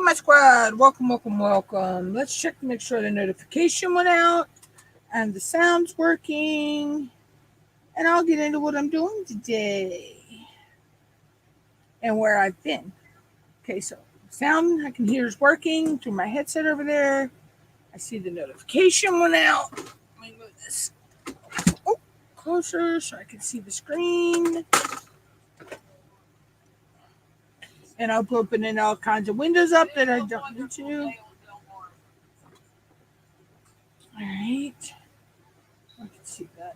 my squad. Welcome, welcome, welcome. Let's check to make sure the notification went out and the sound's working. And I'll get into what I'm doing today and where I've been. Okay, so sound I can hear is working through my headset over there. I see the notification went out. Let me move this closer so I can see the screen. And I'll be opening all kinds of windows up that I don't need to. All right. I can see that.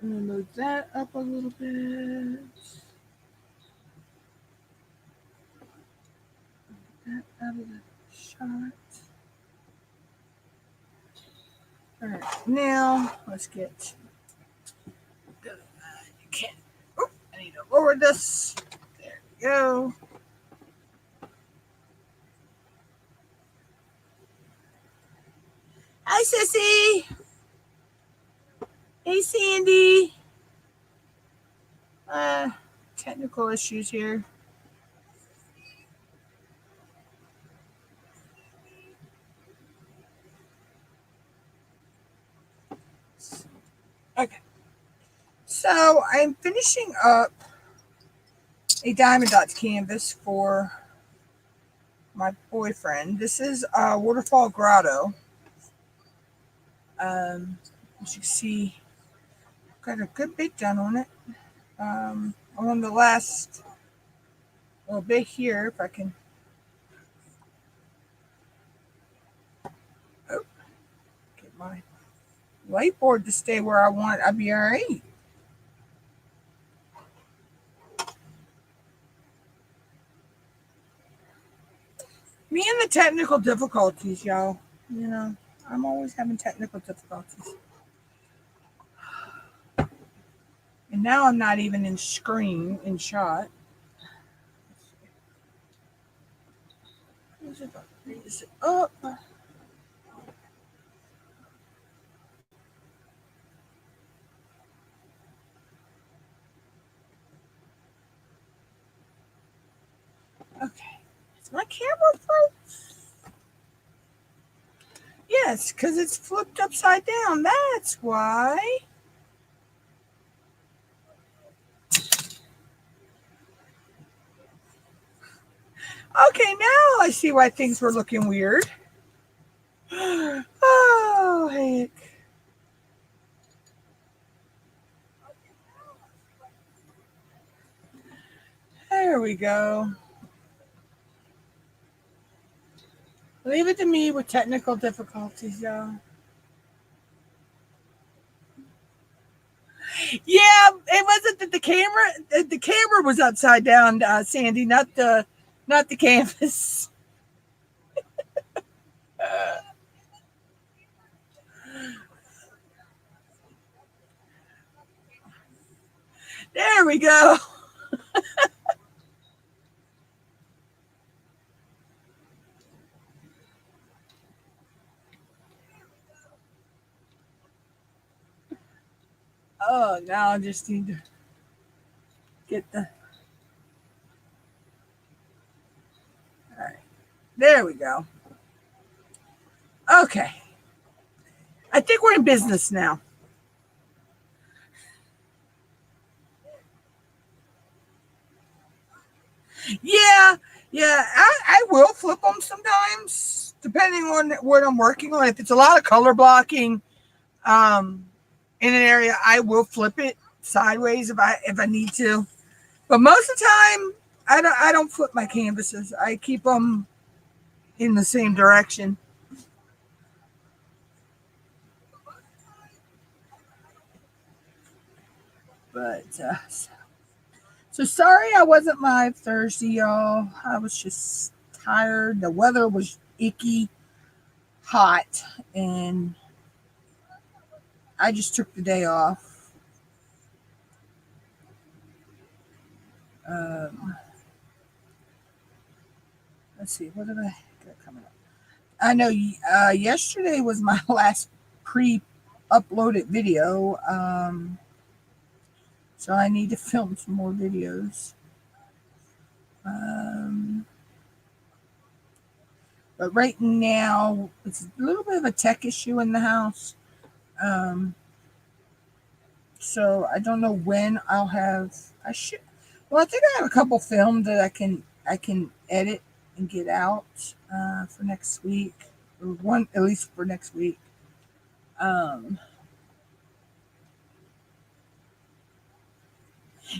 I'm going to move that up a little bit. Get that out of the shot. All right. Now, let's get... You can't... Oh, I need to lower this. There we go. Hi, Sissy. Hey, Sandy. Technical issues here. Okay. So I'm finishing up a Diamond Dots canvas for my boyfriend. This is Waterfall Grotto. As you can see, got a good big done on it. I'm on the last little bit here, if I can. Oh, get my whiteboard to stay where I want it. I'll be all right. Me and the technical difficulties, y'all. You know, I'm always having technical difficulties. And now I'm not even in screen, in shot. Raise it up. Okay. Is my camera froze? Yes, because it's flipped upside down. That's why. Okay, now I see why things were looking weird. Oh, heck. There we go. Leave it to me with technical difficulties, y'all. Yeah, it wasn't that the camera was upside down, Sandy, not the canvas. There we go. Oh, now I just need to get the... All right. There we go. Okay. I think we're in business now. Yeah. I will flip them sometimes, depending on what I'm working on. If it's a lot of color blocking in an area, I will flip it sideways if I need to. But most of the time, I don't flip my canvases. I keep them in the same direction. But so sorry I wasn't live Thursday, y'all. I was just tired. The weather was icky hot, and I just took the day off. Let's see, what did I got coming up? I know yesterday was my last pre-uploaded video, so I need to film some more videos. But right now, it's a little bit of a tech issue in the house. Um, so I don't know when I'll have. I should. Well, I think I have a couple filmed that I can edit and get out for next week, or one at least for next week. Um,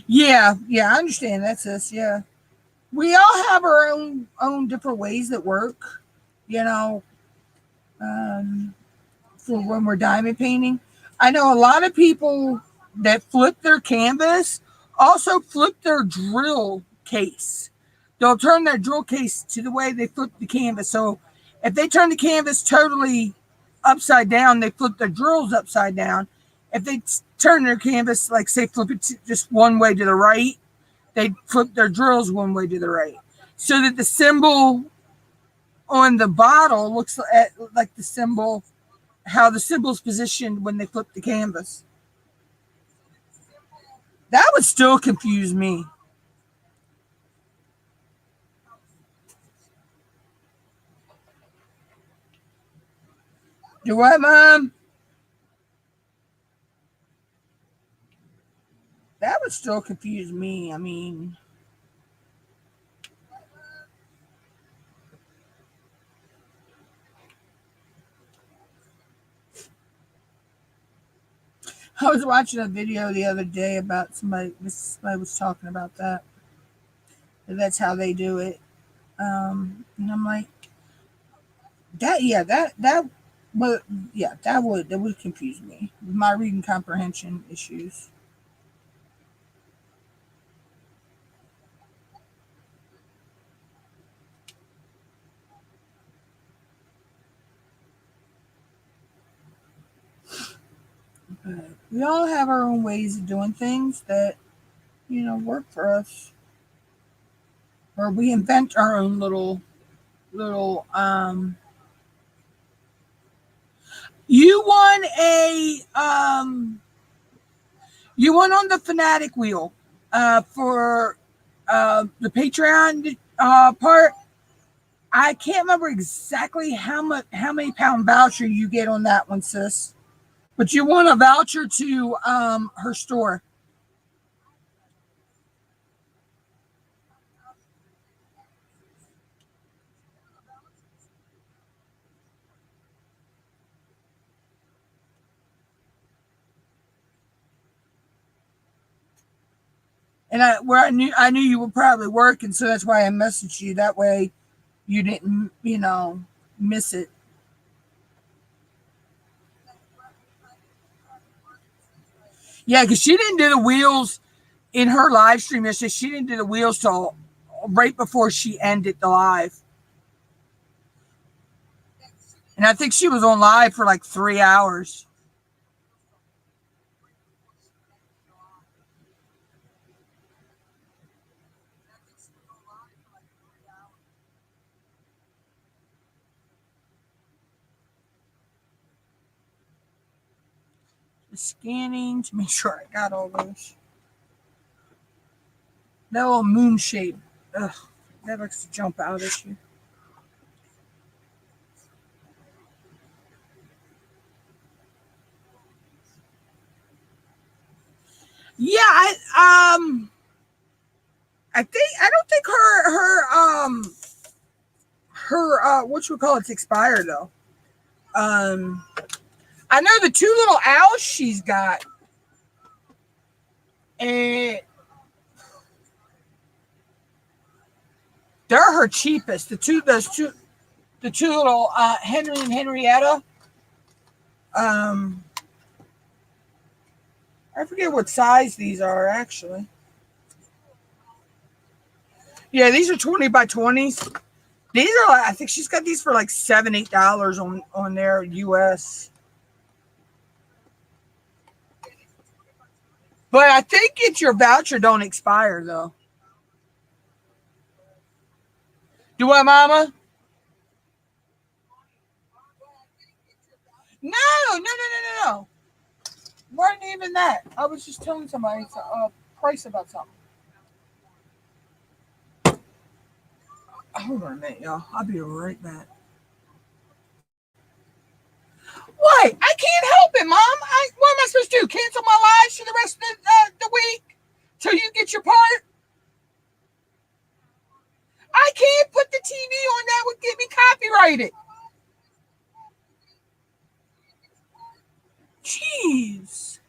yeah, I understand. That's us. Yeah, we all have our own different ways that work. You know, um, for when we're diamond painting. I know a lot of people that flip their canvas also flip their drill case. They'll turn their drill case to the way they flip the canvas. So if they turn the canvas totally upside down, they flip their drills upside down. If they turn their canvas, like say flip it just one way to the right, they flip their drills one way to the right. So that the symbol on the bottle looks like the symbol, how the symbol's positioned when they flip the canvas. That would still confuse me. Do what, Mom? That would still confuse me. I mean, I was watching a video the other day about somebody was talking about that. That's how they do it. And I'm like, that well, yeah, that would confuse me with my reading comprehension issues. But we all have our own ways of doing things that work for us, or we invent our own little. You won a you won on the Fanatic wheel for the Patreon part. I can't remember exactly how many pound voucher you get on that one, sis. But you won a voucher to her store. And I knew you were probably working, so that's why I messaged you. That way you didn't, miss it. Yeah, because she didn't do the wheels in her live stream yesterday. She didn't do the wheels till right before she ended the live. And I think she was on live for like 3 hours. Just scanning to make sure I got all those. That little moon shape. Ugh, that looks to jump out at you. Yeah, I don't think her what you call it's expired though. Um I know the two little owls she's got, and they're her cheapest. The two little Henry and Henrietta. Um I forget what size these are actually. Yeah, these are 20 by 20s. These are like, I think she's got these for like $7, $8 on their US. But I think it's your voucher don't expire though. Do what, Mama? No, no, no, no, no, no. Wasn't even that. I was just telling somebody a price about something. Hold on a minute, y'all. I'll be right back. Right. I can't help it, Mom. What am I supposed to do? Cancel my lives for the rest of the week till you get your part? I can't put the TV on. That would get me copyrighted. Jeez.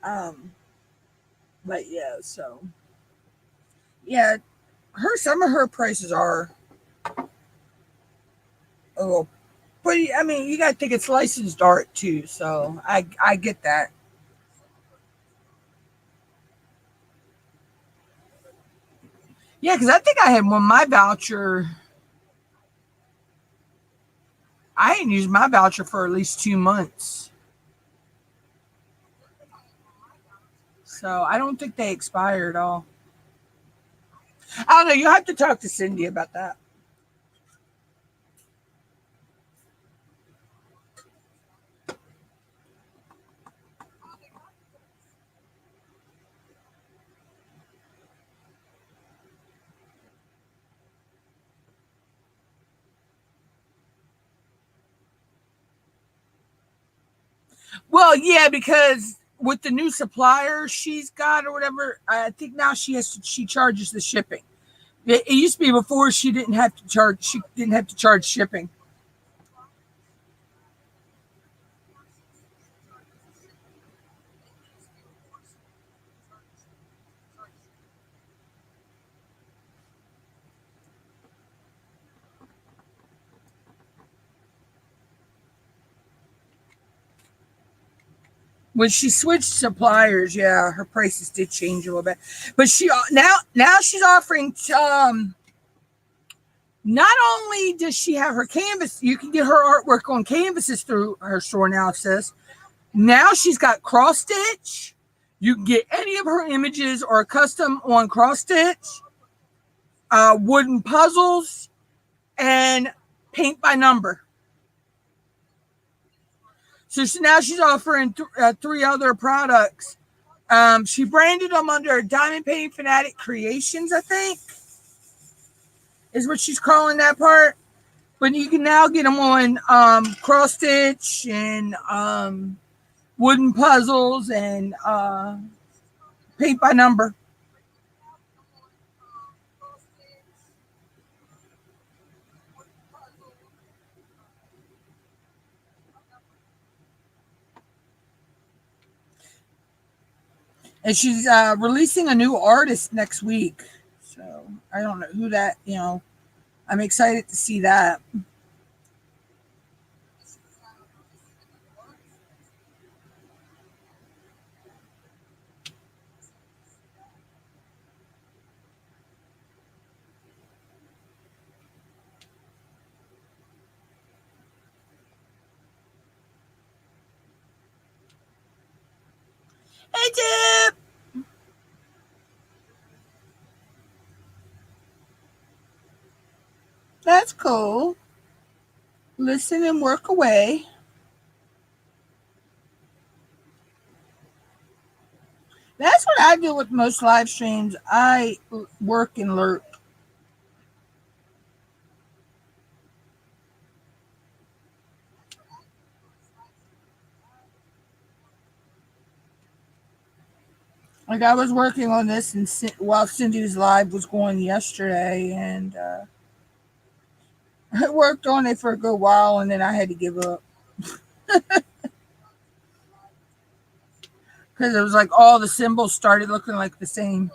um, but yeah, so yeah, some of her prices are a little, but I mean, you got to think it's licensed art too, so I get that. Yeah, because I think I had one my voucher. I hadn't used my voucher for at least 2 months, so I don't think they expire at all. I don't know. You have to talk to Cindy about that. Well, yeah, because with the new supplier she's got or whatever, I think now she charges the shipping. It used to be before she didn't have to charge. She didn't have to charge shipping. When she switched suppliers, yeah, her prices did change a little bit. But now she's offering. Not only does she have her canvas, you can get her artwork on canvases through her store now. It says now she's got cross stitch. You can get any of her images or custom on cross stitch, wooden puzzles, and paint by number. So now she's offering three other products. She branded them under Diamond Painting Fanatic Creations, I think, is what she's calling that part. But you can now get them on cross stitch and wooden puzzles and paint by number. And she's releasing a new artist next week. So I don't know who that, I'm excited to see that. Hey, Tip! That's cool. Listen and work away. That's what I do with most live streams. I work and lurk. Like I was working on this and while Cindy's live was going yesterday, and I worked on it for a good while, and then I had to give up because it was like all the symbols started looking like the same.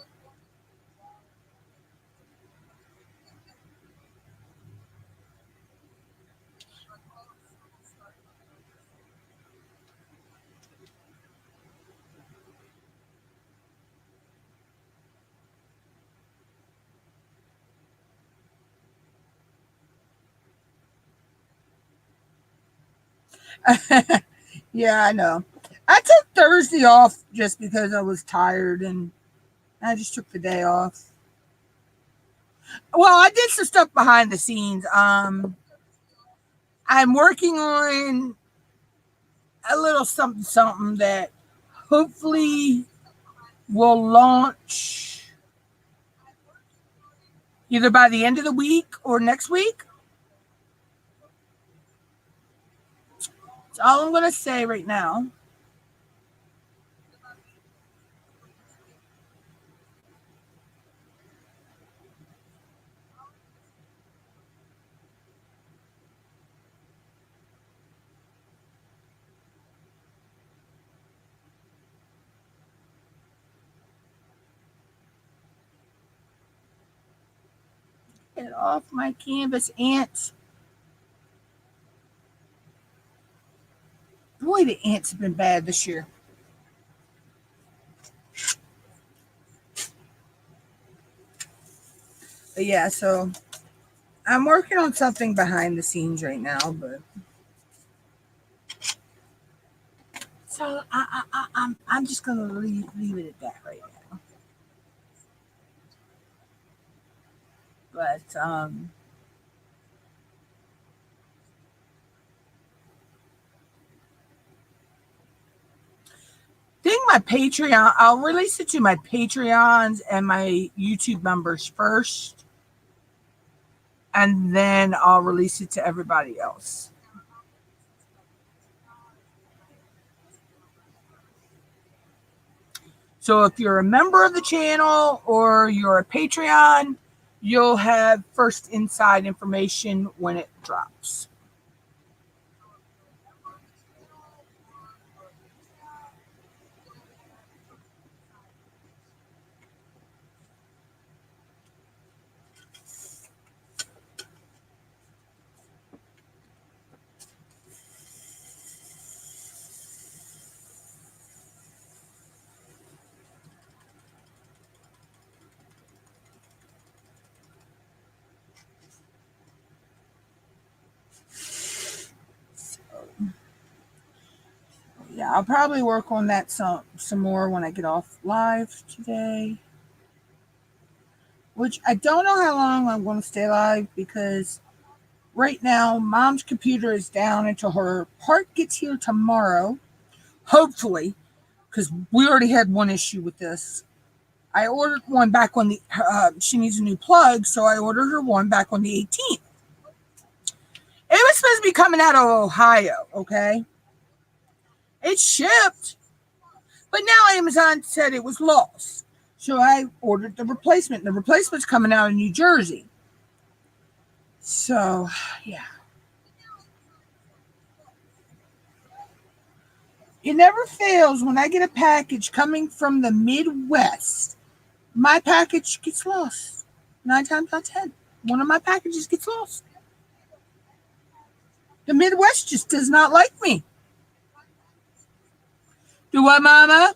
Yeah, I know. I took Thursday off just because I was tired and I just took the day off. Well, I did some stuff behind the scenes. I'm working on a little something something that hopefully will launch either by the end of the week or next week. That's all I'm going to say right now. Get off my canvas, ants. Boy, the ants have been bad this year. But yeah, so I'm working on something behind the scenes right now, but so I'm just gonna leave it at that right now. But think my Patreon, I'll release it to my Patreons and my YouTube members first, and then I'll release it to everybody else. So if you're a member of the channel or you're a Patreon, you'll have first inside information when it drops. Yeah, I'll probably work on that some more when I get off live today. Which I don't know how long I'm going to stay live because right now mom's computer is down until her part gets here tomorrow. Hopefully, because we already had one issue with this. I ordered one back on the. She needs a new plug, so I ordered her one back on the 18th. It was supposed to be coming out of Ohio. Okay, it shipped, but now Amazon said it was lost. So I ordered the replacement. The replacement's coming out of New Jersey. So, yeah. It never fails when I get a package coming from the Midwest. My package gets lost. 9 times out of 10. One of my packages gets lost. The Midwest just does not like me. Do what, Mama?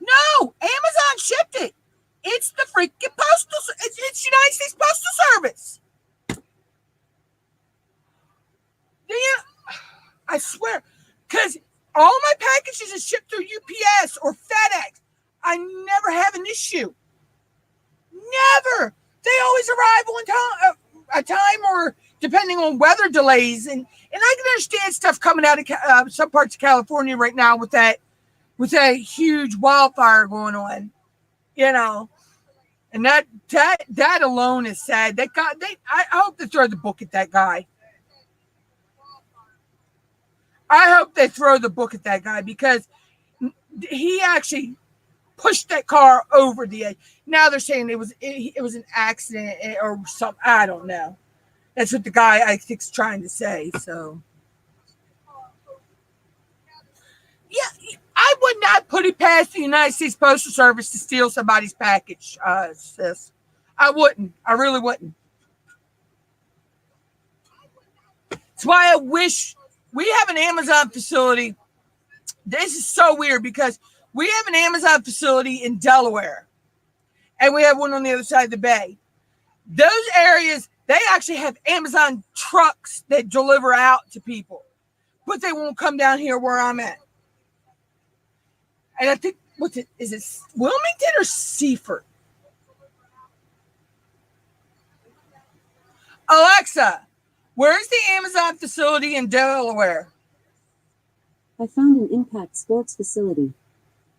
No, Amazon shipped it. It's the freaking postal. It's United States Postal Service. I swear, because all my packages are shipped through UPS or FedEx. I never have an issue. Never. They always arrive on time, a time, or depending on weather delays. And I can understand stuff coming out of some parts of California right now with that huge wildfire going on. You know, and that alone is sad. That guy, I hope they throw the book at that guy. I hope they throw the book at that guy because he actually pushed that car over the edge. Now they're saying it was an accident or something. I don't know. That's what the guy I think is trying to say. So yeah, I would not put it past the United States Postal Service to steal somebody's package, sis. I wouldn't. I really wouldn't. That's why I wish we have an Amazon facility. This is so weird because we have an Amazon facility in Delaware and we have one on the other side of the bay. Those areas, They actually have Amazon trucks that deliver out to people, but they won't come down here where I'm at. And I think, is it Wilmington or Seaford? Alexa, where's the Amazon facility in Delaware? I found an Impact Sports facility.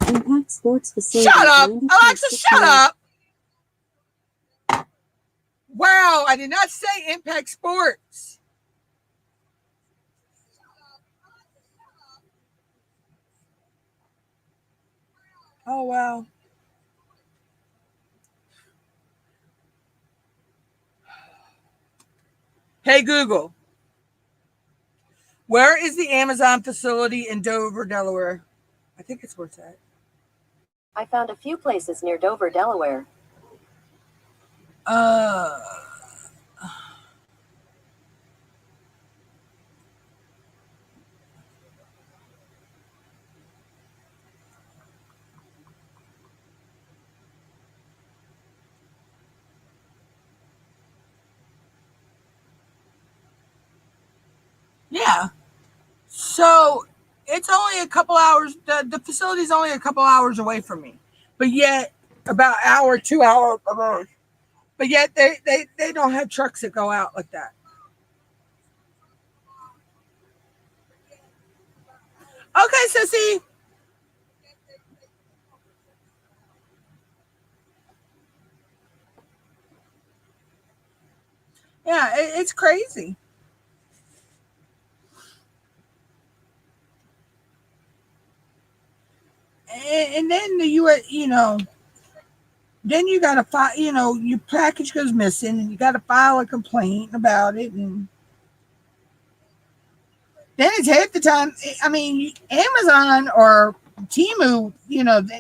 Impact Sports facility. Shut up! Alexa, shut up! Wow, I did not say Impact Sports. Oh, wow. Hey, Google. Where is the Amazon facility in Dover, Delaware? I think it's where it's at. I found a few places near Dover, Delaware. Yeah. So it's only a couple hours. The facility is only a couple hours away from me, but yet about an hour, 2 hours. But yet they don't have trucks that go out like that. Okay, sissy. Yeah, it's crazy. And then then you got to file, your package goes missing and you got to file a complaint about it. And then it's half the time. I mean, Amazon or Temu,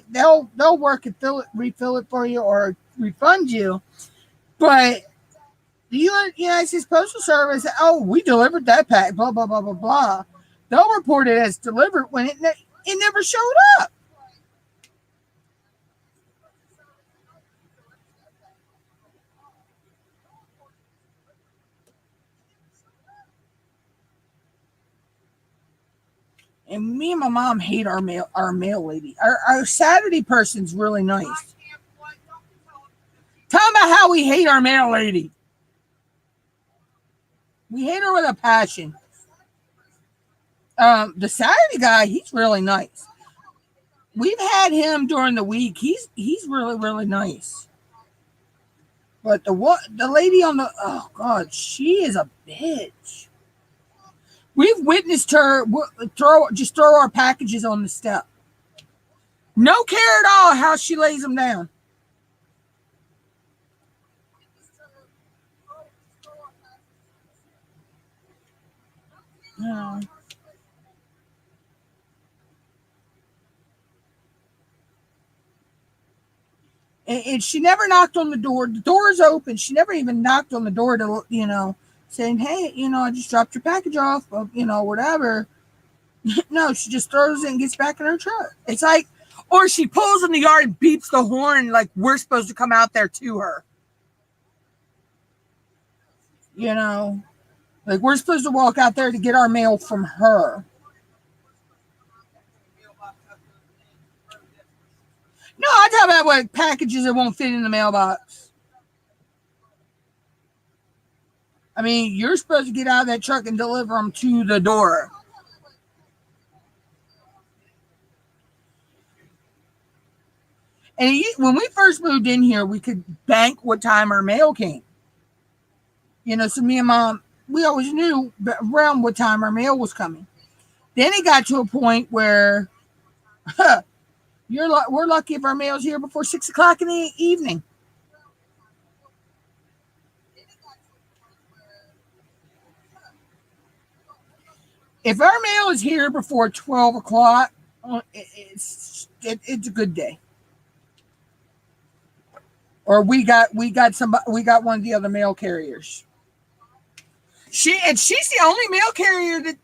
they'll work and refill it for you or refund you. But the United States Postal Service, oh, we delivered that pack, blah, blah, blah, blah, blah. They'll report it as delivered when it never showed up. And me and my mom hate our mail lady. Our Saturday person's really nice. Tell them about how we hate our mail lady. We hate her with a passion. The Saturday guy, he's really nice. We've had him during the week. He's really, really nice. But the lady on the, oh God, she is a bitch. We've witnessed her throw our packages on the step. No care at all how she lays them down. No. And she never knocked on the door. The door is open. She never even knocked on the door to, saying, hey, I just dropped your package off, whatever. No, she just throws it and gets back in her truck. It's like, or she pulls in the yard and beeps the horn like we're supposed to come out there to her. Like we're supposed to walk out there to get our mail from her. No, I talk about what packages that won't fit in the mailbox. I mean, you're supposed to get out of that truck and deliver them to the door. And when we first moved in here, we could bank what time our mail came. So me and Mom, we always knew around what time our mail was coming. Then it got to a point where we're lucky if our mail's here before 6 o'clock in the evening. If our mail is here before 12 o'clock, it's a good day. Or we got one of the other mail carriers. She's the only mail carrier that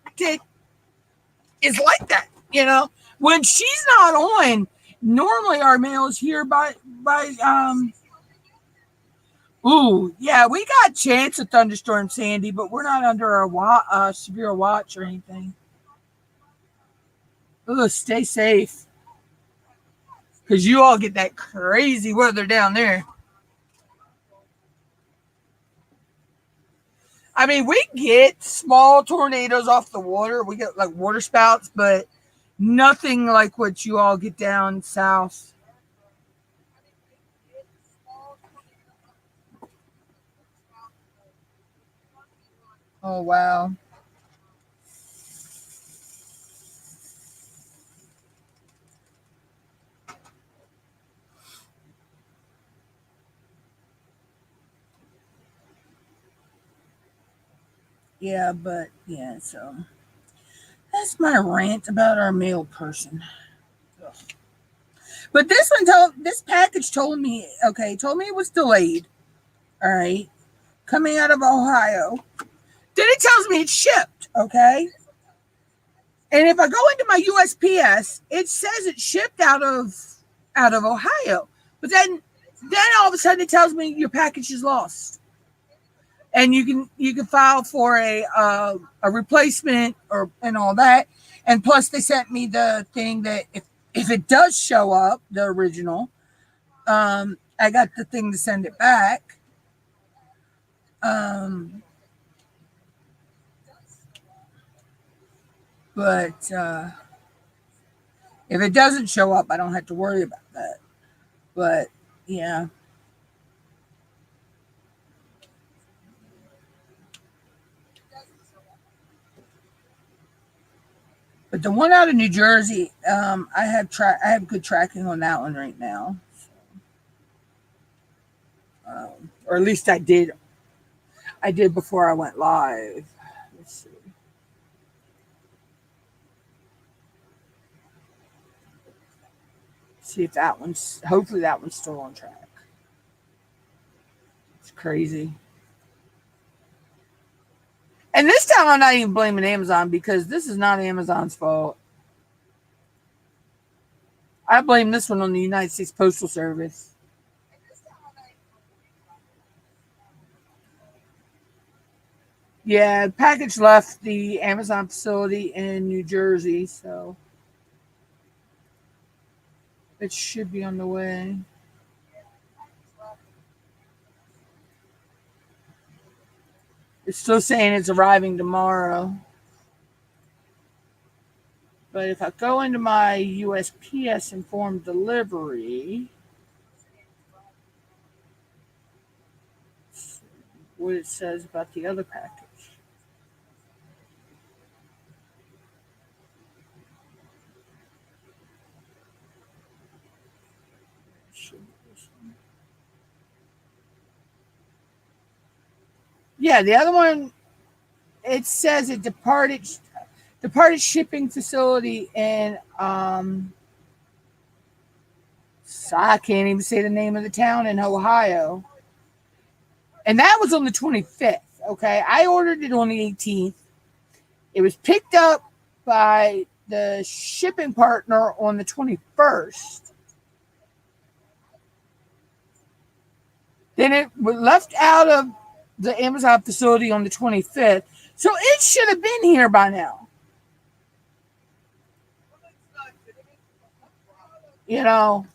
is like that. When she's not on, normally our mail is here by Ooh, yeah, we got chance of thunderstorm Sandy, but we're not under a severe watch or anything. Ooh, stay safe. Because you all get that crazy weather down there. I mean, we get small tornadoes off the water. We get like water spouts, but nothing like what you all get down south. Oh, wow. Yeah, but yeah, so that's my rant about our mail person. Ugh. But this package told me it was delayed. All right, coming out of Ohio. Then it tells me it's shipped. Okay, and if I go into my USPS, it says it's shipped out of Ohio. But then all of a sudden it tells me your package is lost, and you can file for a replacement or and all that. And plus, they sent me the thing that if it does show up, the original, I got the thing to send it back. Um, but if it doesn't show up, I don't have to worry about that. But yeah, but the one out of New Jersey, I have good tracking on that one right now, or at least I did. I did before I went live. Let's see if that one's. Hopefully, that one's still on track. It's crazy. And this time, I'm not even blaming Amazon because this is not Amazon's fault. I blame this one on the United States Postal Service. Yeah, the package left the Amazon facility in New Jersey, so it should be on the way. It's still saying it's arriving tomorrow. But if I go into my USPS informed delivery, what it says about the other package. Yeah, the other one, it says it departed shipping facility in I can't even say the name of the town in Ohio. And that was on the 25th. Okay. I ordered it on the 18th. It was picked up by the shipping partner on the 21st. Then it was left out of the Amazon facility on the 25th. So it should have been here by now. You know,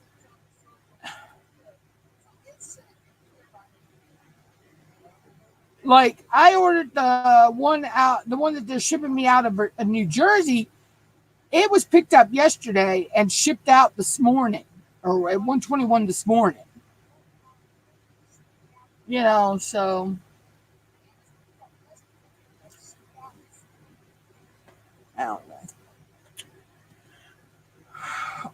like I ordered the one that they're shipping me out of New Jersey. It was picked up yesterday and shipped out this morning, or at 1:21 this morning. So I don't know.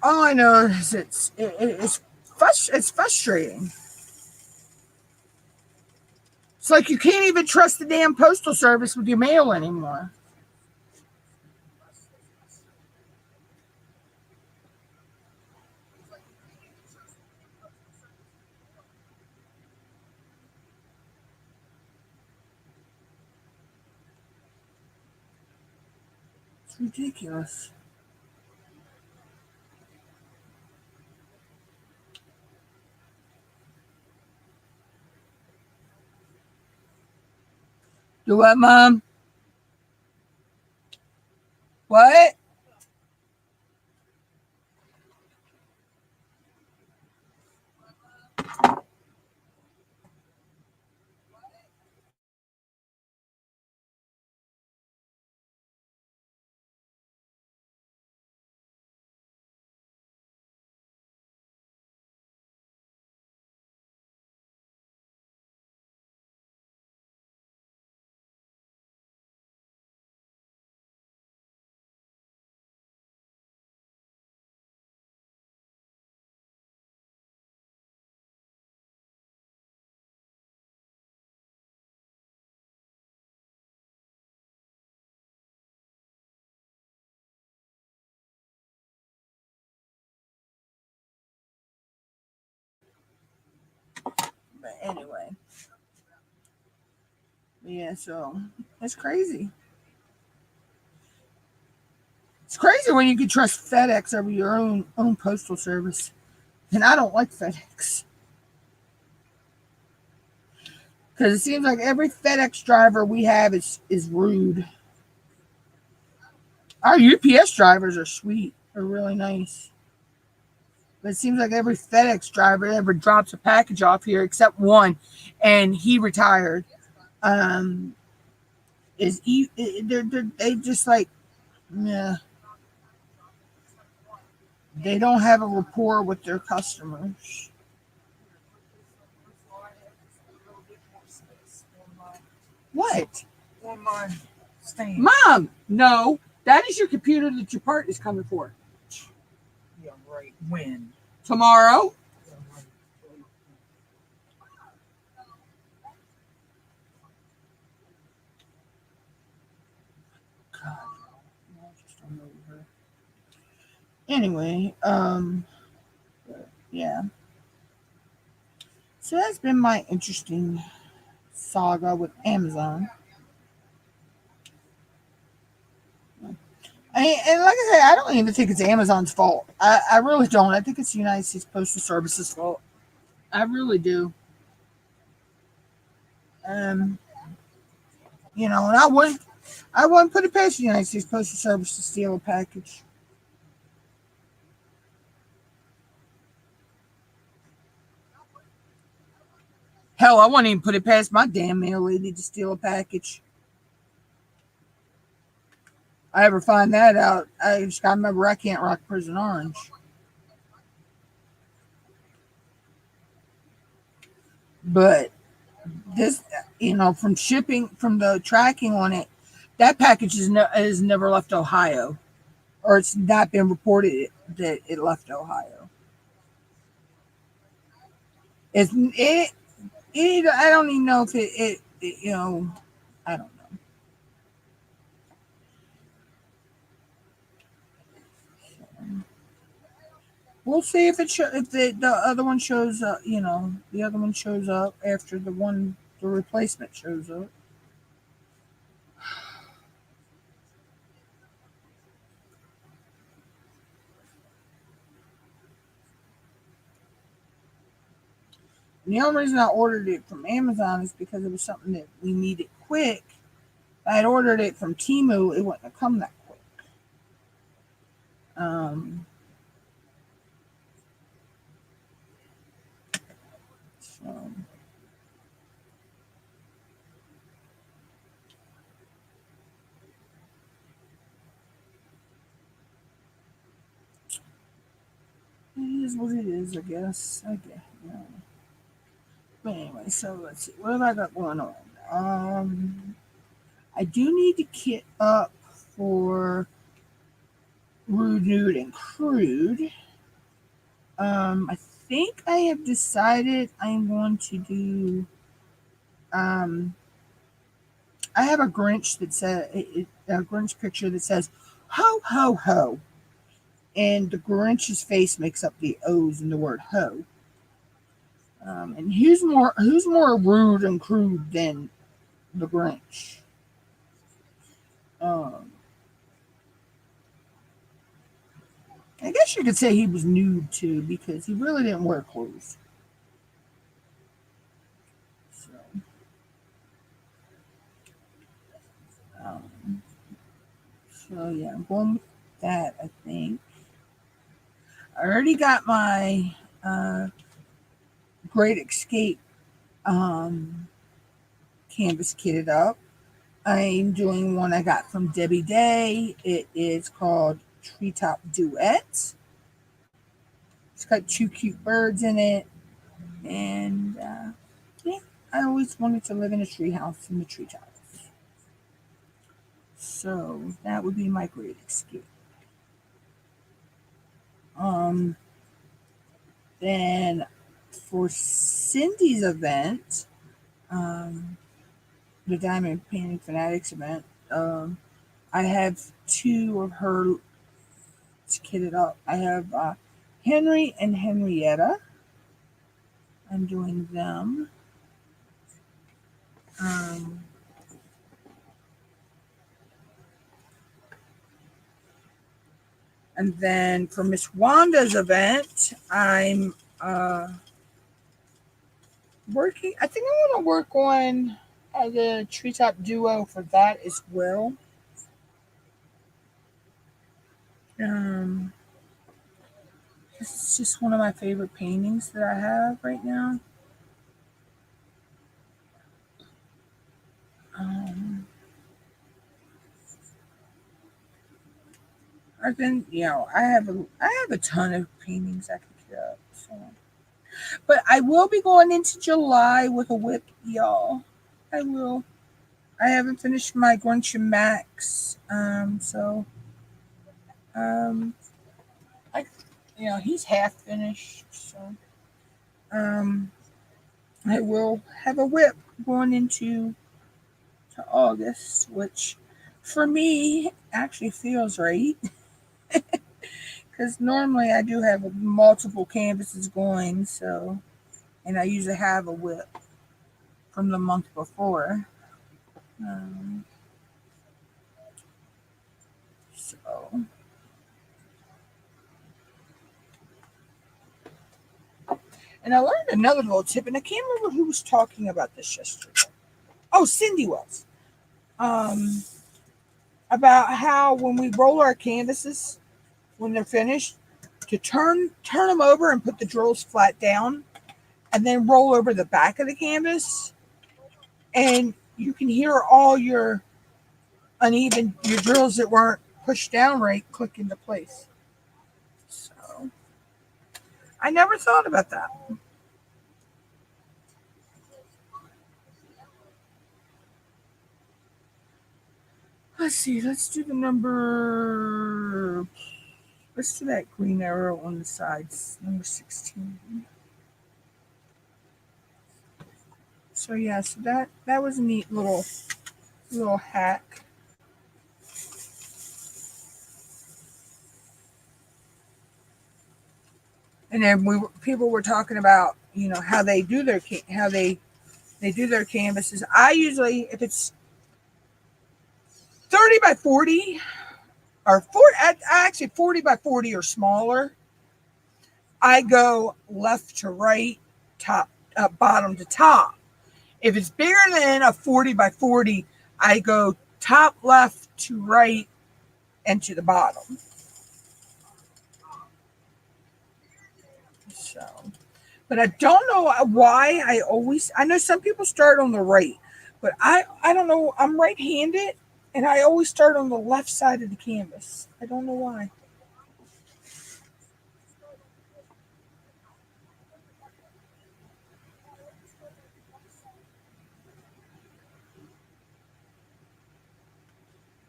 All I know is it's frustrating. It's like you can't even trust the damn postal service with your mail anymore. It's ridiculous. Do what, Mom? What? But anyway. Yeah, so it's crazy. It's crazy when you can trust FedEx over your own postal service. And I don't like FedEx. Because it seems like every FedEx driver we have is rude. Our UPS drivers are sweet. They're really nice. But it seems like every FedEx driver ever drops a package off here except one, and he retired. Um, they just like, yeah, they don't have a rapport with their customers. What? On my stand. Mom, no, that is your computer that your part is coming for. Yeah, right. When? Tomorrow. God, anyway, yeah. So that's been my interesting saga with Amazon. And like I said, I don't even think it's Amazon's fault. I really don't. I think it's the United States Postal Service's fault. I really do. Um, and I wouldn't put it past the United States Postal Service to steal a package. Hell, I wouldn't even put it past my damn mail lady to steal a package. I ever find that out, I just gotta remember I can't rock Prison Orange. But this, from shipping, from the tracking on it, that package is never left Ohio, or it's not been reported that it left Ohio. I don't even know if I don't know. We'll see if the other one shows up. The other one shows up after the replacement shows up. And the only reason I ordered it from Amazon is because it was something that we needed quick. If I had ordered it from Temu, it wouldn't have come that quick. So it is what it is, I guess. I guess. But anyway, so let's see. What have I got going on? I do need to kit up for Rude, Nude, and Crude. I think I have decided I'm going to do. I have a Grinch that says a Grinch picture that says "ho ho ho," and the Grinch's face makes up the O's in the word "ho." And who's more rude and crude than the Grinch? Um, I guess you could say he was nude too because he really didn't wear clothes. So, So yeah, I'm going with that, I think. I already got my Great Escape canvas kitted up. I'm doing one I got from Debbie Day. It is called Treetop Duet. It's got 2 cute birds in it. And yeah, I always wanted to live in a tree house in the treetops. So that would be my Great Escape. Then for Cindy's event, the Diamond Painting Fanatics event, I have 2 of her kitted up. I have Henry and Henrietta. I'm doing them. Um, and then for Miss Wanda's event, I'm working. I think I want to work on the treetop duo for that as well. Um, it's just one of my favorite paintings that I have right now. Um, I've been, I have a ton of paintings I could get up. So, but I will be going into July with a WIP, y'all. I will. I haven't finished my Grunch Max, so um, I, he's half finished. So I will have a WIP going into to August, which for me actually feels right. Because normally I do have multiple canvases going, so, and I usually have a WIP from the month before. So, and I learned another little tip, and I can't remember who was talking about this yesterday. Oh, Cindy was. Um, about how when we roll our canvases, when they're finished, to turn them over and put the drills flat down, and then roll over the back of the canvas, and you can hear all your your drills that weren't pushed down right click into place. So I never thought about that. Let's see. Let's do the number. Let's do that green arrow on the sides, number 16. So yeah, so that was a neat little hack. And then people were talking about how they do their canvases. I usually, if it's 30 by 40 or actually 40 by 40 or smaller, I go left to right, top bottom to top. If it's bigger than a 40 by 40, I go top left to right and to the bottom. So, but I don't know why I know some people start on the right, but I don't know. I'm right-handed and I always start on the left side of the canvas. I don't know why.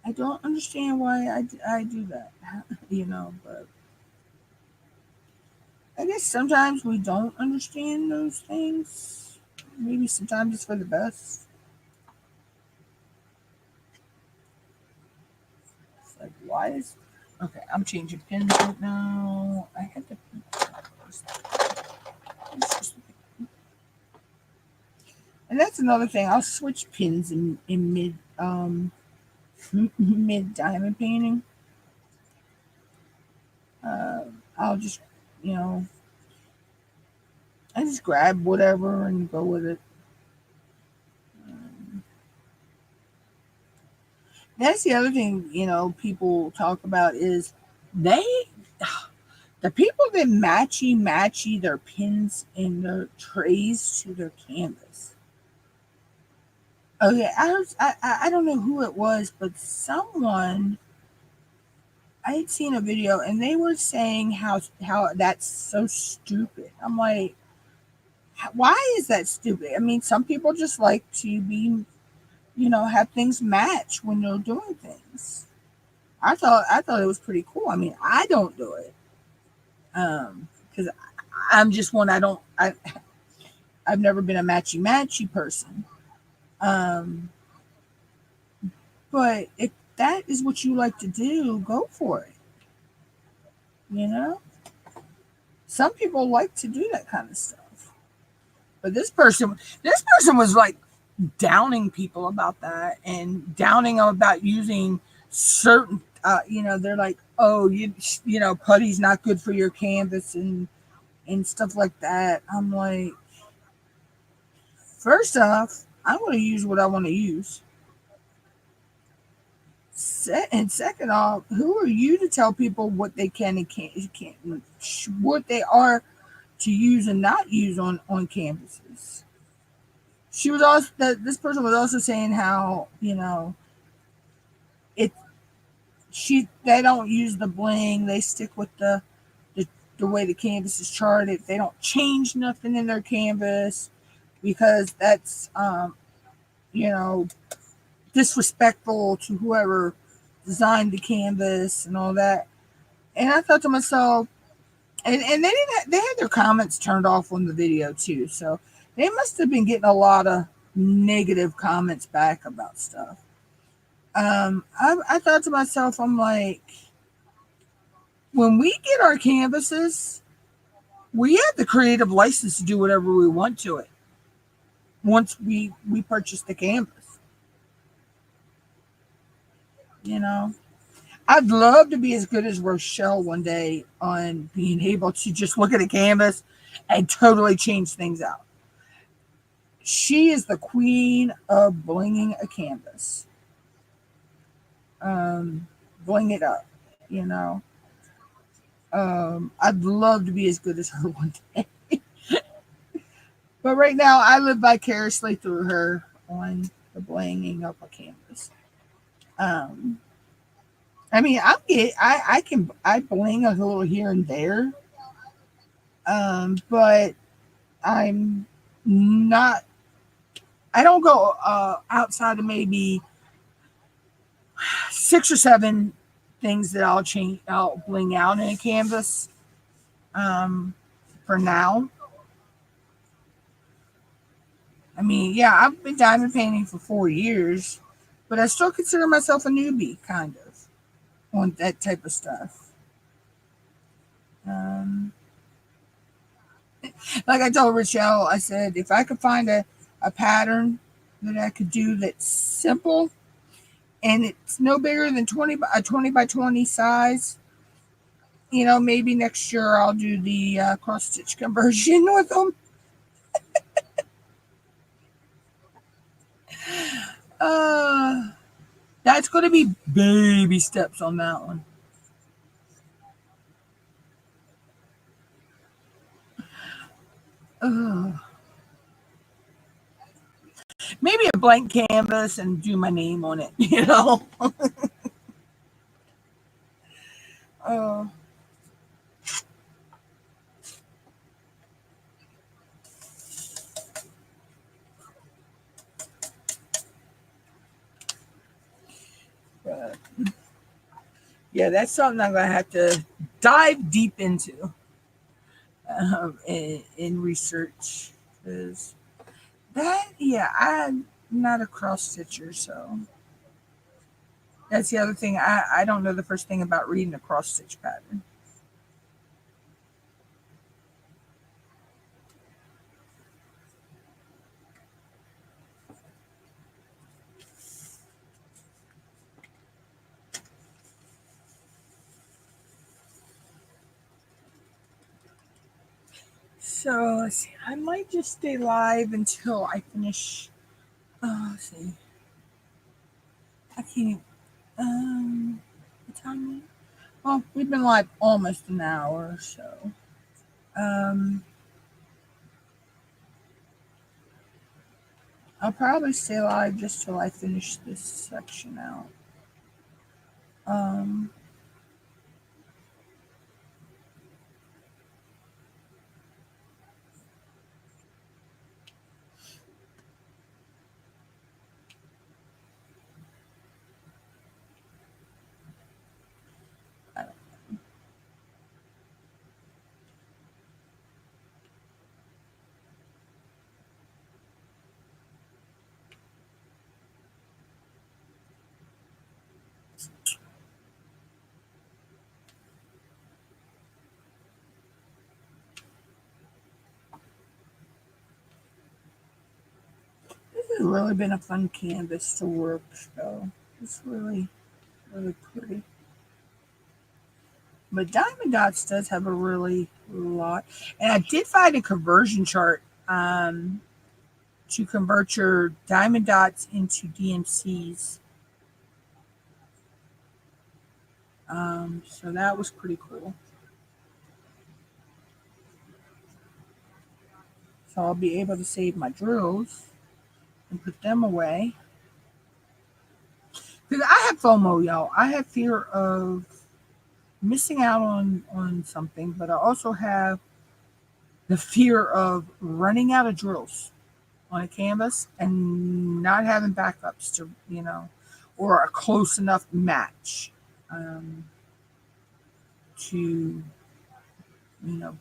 I don't understand why I do that, but I guess sometimes we don't understand those things. Maybe sometimes it's for the best. It's like, why is. Okay, I'm changing pins right now. I had to. And that's another thing. I'll switch pins in mid diamond painting. I'll just, you know, I just grab whatever and go with it. That's the other thing, people talk about is they, the people that matchy their pins and their trays to their canvas. Okay, I don't know who it was, but someone, I had seen a video and they were saying how that's so stupid. I'm like, why is that stupid? I mean, some people just like to be, have things match when they're doing things. I thought it was pretty cool. I mean, I don't do it because I'm just one. I've never been a matchy person. Um, but if that is what you like to do, go for it. You know, some people like to do that kind of stuff. But this person was like downing people about that and downing them about using certain. They're like, oh, putty's not good for your canvas and stuff like that. I'm like, first off, I want to use what I want to use. And second off, who are you to tell people what they can and can't, what they are to use and not use on canvases? She was also this person was also saying how it they don't use the bling, they stick with the, the way the canvas is charted. They don't change nothing in their canvas because that's you know disrespectful to whoever designed the canvas and all that. And I thought to myself, and they had their comments turned off on the video too, so they must have been getting a lot of negative comments back about stuff. I thought to myself, I'm like, when we get our canvases, we have the creative license to do whatever we want to it once we purchase the canvas. You know, I'd love to be as good as Rochelle one day on being able to just look at a canvas and totally change things out. She is the queen of blinging a canvas, bling it up. You know, I'd love to be as good as her one day. But right now, I live vicariously through her on the blinging up a canvas. Um, I mean, I bling a little here and there, but I'm not. I don't go outside of maybe 6 or 7 things that I'll change. I'll bling out in a canvas. Um, for now, I mean, yeah, I've been diamond painting for 4 years, but I still consider myself a newbie, kind of, on that type of stuff. Um, like I told Rochelle, I said if I could find a pattern that I could do that's simple and it's no bigger than 20 by 20 size, maybe next year I'll do the cross stitch conversion with them. Uh, that's going to be baby steps on that one. Uh, maybe a blank canvas and do my name on it. uh, but yeah, that's something I'm going to have to dive deep into in research. Because yeah, I'm not a cross stitcher, so that's the other thing. I don't know the first thing about reading a cross stitch pattern. So let's see. I might just stay live until I finish. Let's see. I can't. What time? Well, we've been live almost an hour, so I'll probably stay live just till I finish this section out. I don't This has really been a fun canvas to work, so it's really, really pretty. But Diamond Dots does have a really lot. And I did find a conversion chart to convert your Diamond Dots into DMCs. So that was pretty cool. So I'll be able to save my drills and put them away. Because I have FOMO, y'all. I have fear of missing out on something, but I also have the fear of running out of drills on a canvas and not having backups to, or a close enough match to,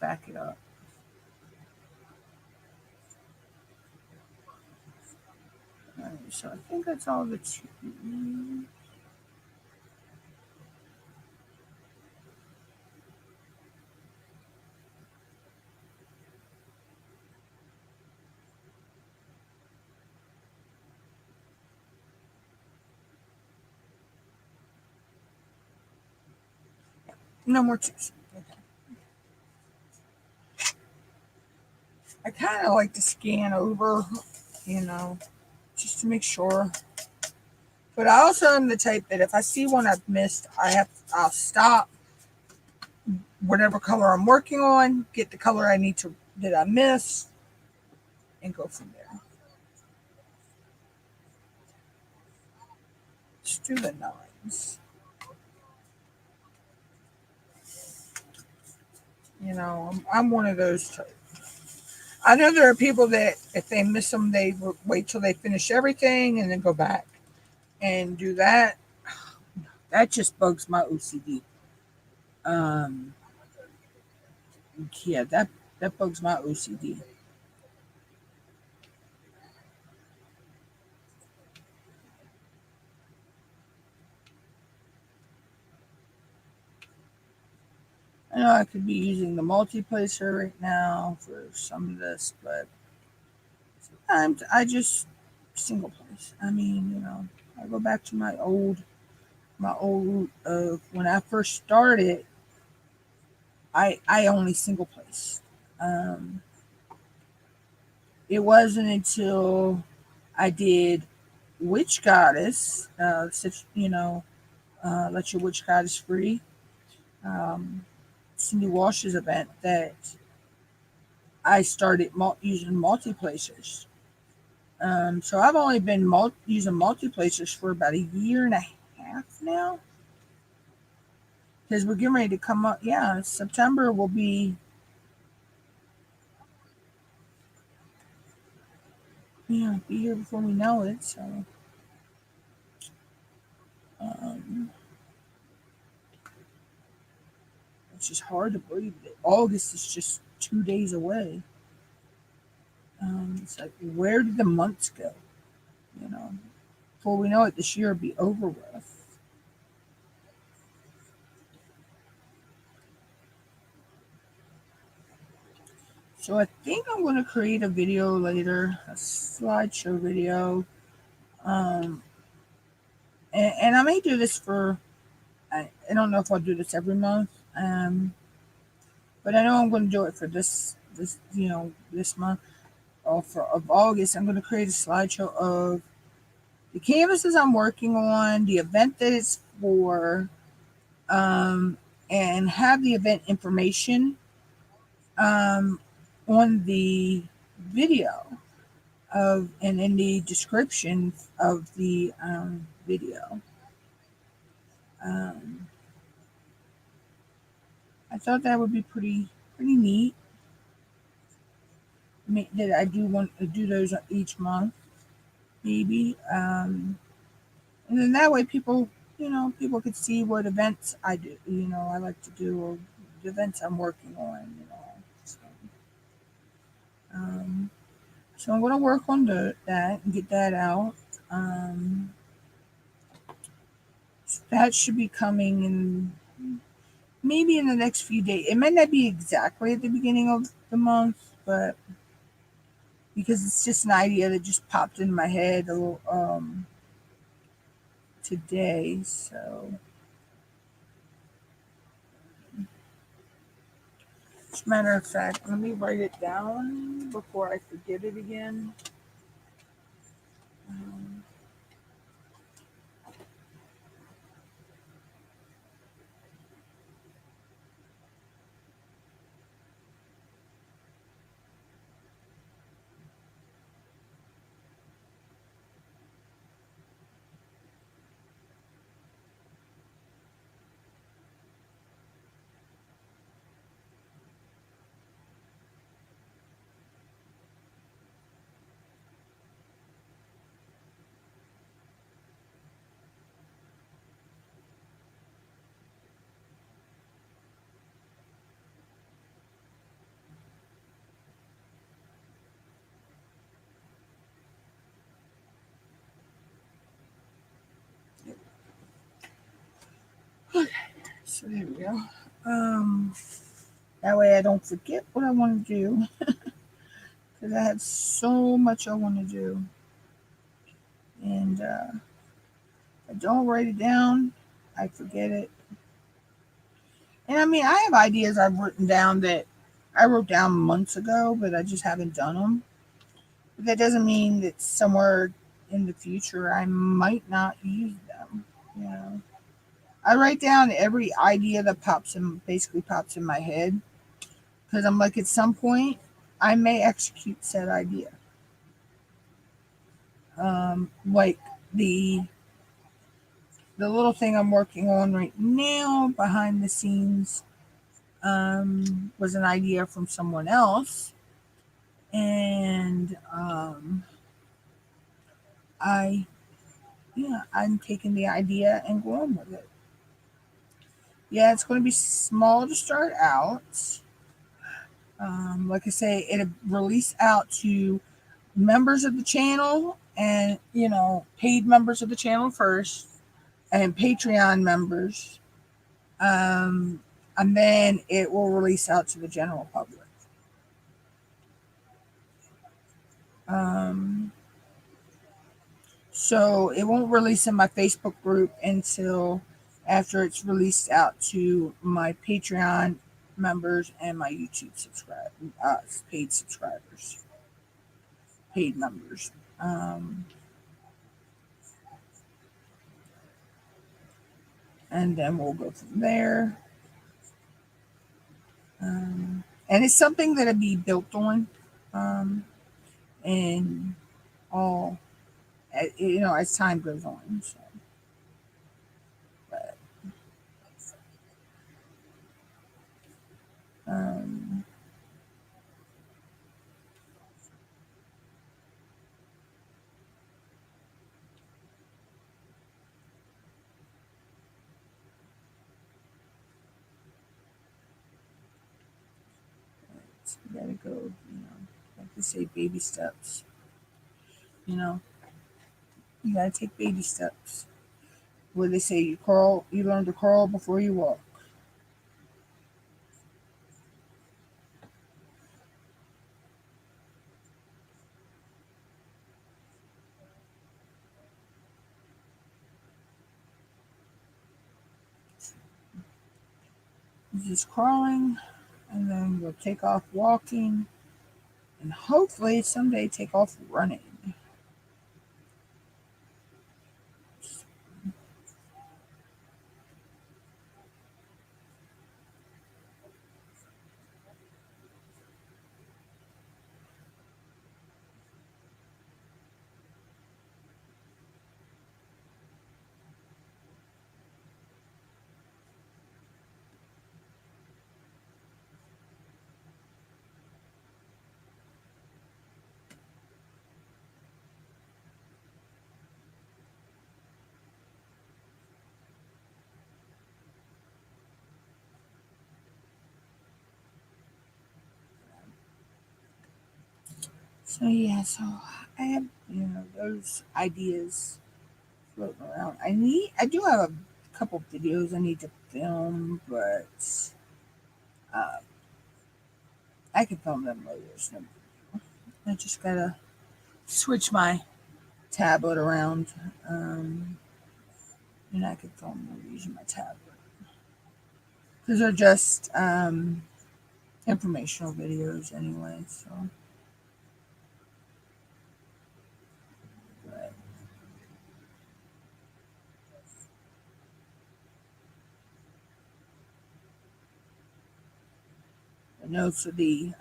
back it up. All right, so I think that's all the two. No more twos. Okay. I kind of like to scan over, just to make sure. But I also am the type that if I see one I've missed, I'll stop whatever color I'm working on, get the color that I missed, and go from there. Let's do the nines. I'm one of those types. I know there are people that if they miss them, they wait till they finish everything and then go back and do that. That just bugs my OCD. Yeah, that bugs my OCD. I know I could be using the multi-placer right now for some of this, but sometimes I just single place. I mean, I go back to my old route of when I first started. I only single place. It wasn't until I did Witch Goddess, let your Witch Goddess free. Cindy Walsh's event that I started using multi-placers. So I've only been using multi-placers for about a year and a half now. Because we're getting ready to come up. Yeah, September will be be here before we know it. So it's just hard to believe that August is just 2 days away. It's like, where did the months go? Before we know it, this year will be over with. So I think I'm going to create a video later, a slideshow video. And I may do this I don't know if I'll do this every month. But I know I'm going to do it for this month of August. I'm going to create a slideshow of the canvases I'm working on, the event that it's for and have the event information on the video of and in the description of the video. I thought that would be pretty neat. That I do want to do those each month, maybe, and then that way people, people could see what events I do. I like to do, or the events I'm working on. So, so I'm going to work on that and get that out. That should be coming in maybe in the next few days. It might not be exactly at the beginning of the month, but because it's just an idea that just popped in my head today. So, as a matter of fact, let me write it down before I forget it again. Um, so there we go. That way I don't forget what I want to do, because I have so much I want to do, and I don't write it down, I forget it. And I mean, I have ideas I've written down that I wrote down months ago, but I just haven't done them. But that doesn't mean that somewhere in the future I might not use them. I write down every idea that basically pops in my head, because I'm like, at some point I may execute said idea. Like the little thing I'm working on right now behind the scenes was an idea from someone else, and I'm taking the idea and going with it. Yeah, it's going to be small to start out. Like I say, it'll release out to members of the channel, and paid members of the channel first, and Patreon members, and then it will release out to the general public. So it won't release in my Facebook group until after it's released out to my Patreon members and my YouTube paid subscribers, paid members. And then we'll go from there. And it's something that'll be built on, and all, as time goes on. So, but, um, so we gotta go, like they say, baby steps. You gotta take baby steps. Where they say you learn to crawl before you walk. Just crawling, and then we'll take off walking, and hopefully someday take off running. So yeah, so I have, those ideas floating around. I do have a couple videos I need to film, but uh, I can film them later. So I just gotta switch my tablet around, and I can film them using my tablet. These are just informational videos anyway, so. But the notes will be,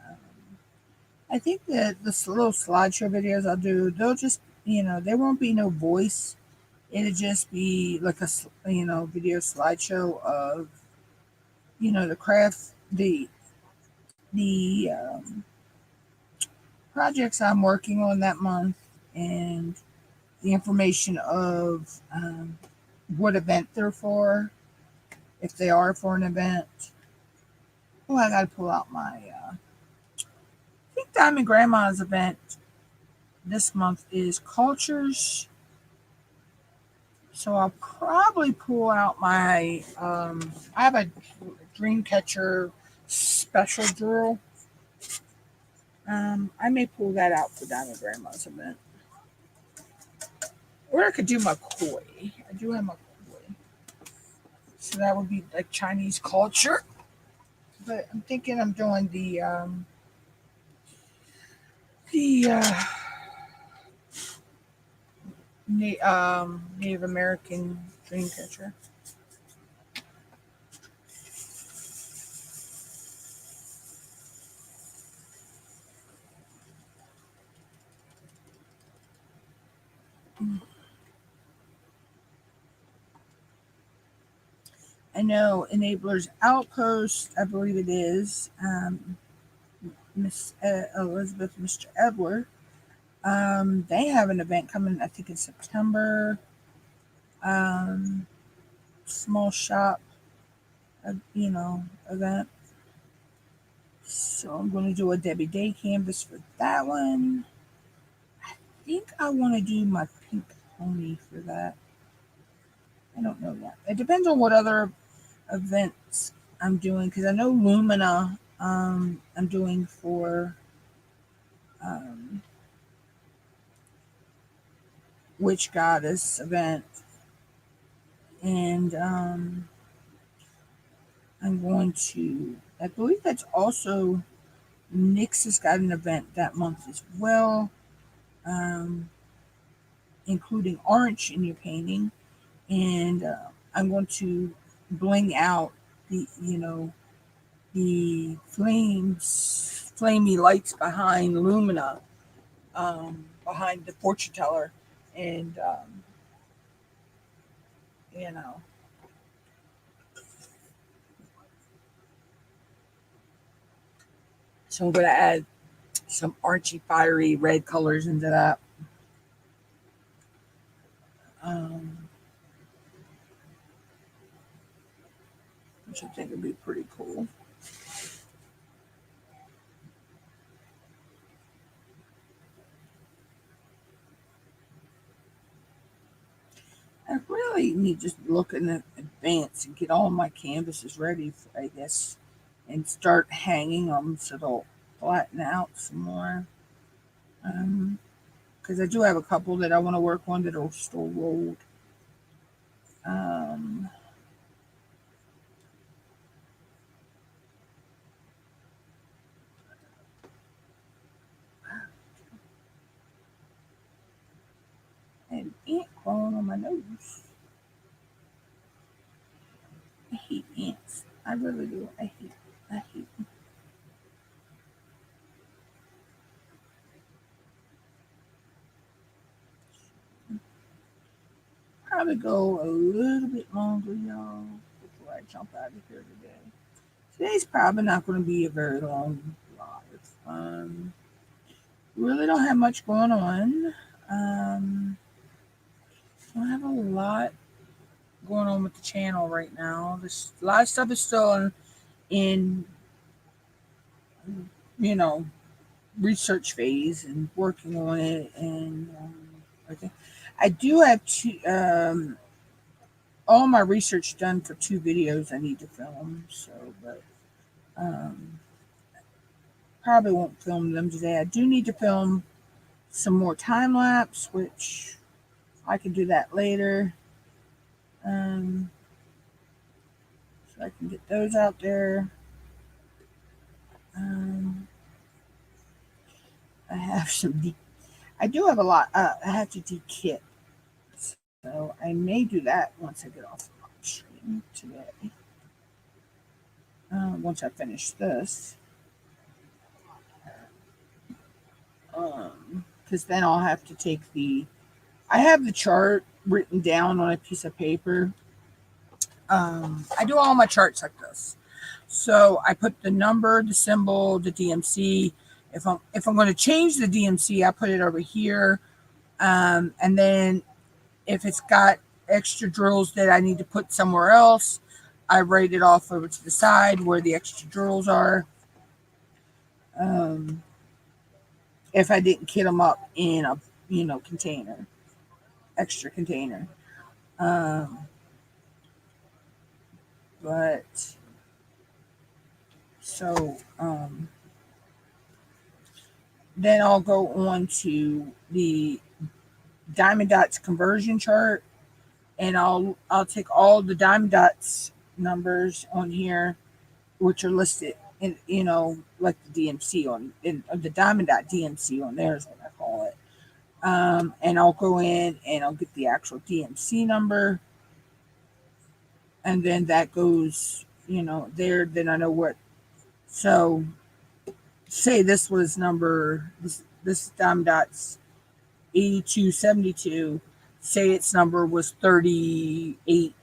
I think that the little slideshow videos I'll do, they'll just, there won't be no voice. It'll just be like a, video slideshow of, the craft, the projects I'm working on that month, and the information of what event they're for, if they are for an event. Oh, I got to pull out my, I think Diamond Grandma's event this month is Cultures. So I'll probably pull out my, I have a Dreamcatcher special drill. I may pull that out for Diamond Grandma's event. Or I could do my koi. I do have my koi. So that would be like Chinese culture. But I'm thinking I'm doing the Native American Dreamcatcher. I know Enablers Outpost, I believe it is, Miss Elizabeth, Mr. Edward. They have an event coming, I think in September. Small shop, event. So I'm going to do a Debbie Day canvas for that one. I think I want to do my pink pony for that. I don't know yet. It depends on what other events I'm doing, because I know Lumina I'm doing for Witch Goddess event, and I'm going to, I believe that's also Nyx has got an event that month as well, um, including orange in your painting, and I'm going to bling out the flamey lights behind Lumina, behind the fortune teller, and you know, so I'm going to add some archy, fiery red colors into that. Um, which I think would be pretty cool. I really need to look in advance and get all my canvases ready, for, I guess, and start hanging them so they'll flatten out some more. Because I do have a couple that I want to work on that are still rolled. Um, and ant crawling on my nose. I hate ants. I really do. I hate them. Probably go a little bit longer, y'all, before I jump out of here today. Today's probably not going to be a very long live. Really don't have much going on. Don't have a lot going on with the channel right now. This a lot of stuff is still in you know research phase and working on it, and everything. I do have all my research done for 2 videos I need to film. So, but um, probably won't film them today. I do need to film some more time lapse, which I can do that later. So I can get those out there. I have I do have a lot. I have to de-kit, so I may do that once I get off the live stream today. Once I finish this, because then I'll have to take I have the chart written down on a piece of paper. I do all my charts like this. So I put the number, the symbol, the DMC. If I'm going to change the DMC, I put it over here. And then if it's got extra drills that I need to put somewhere else, I write it off over to the side where the extra drills are. If I didn't kit them up in a container, extra container. But so then I'll go on to the diamond dots conversion chart, and I'll take all the diamond dots numbers on here, which are listed in like the DMC on in the diamond dot DMC on there is what I call it. And I'll go in and I'll get the actual DMC number, and then that goes there. Then I know what. So say this was number this diamond dots 8272, say its number was 38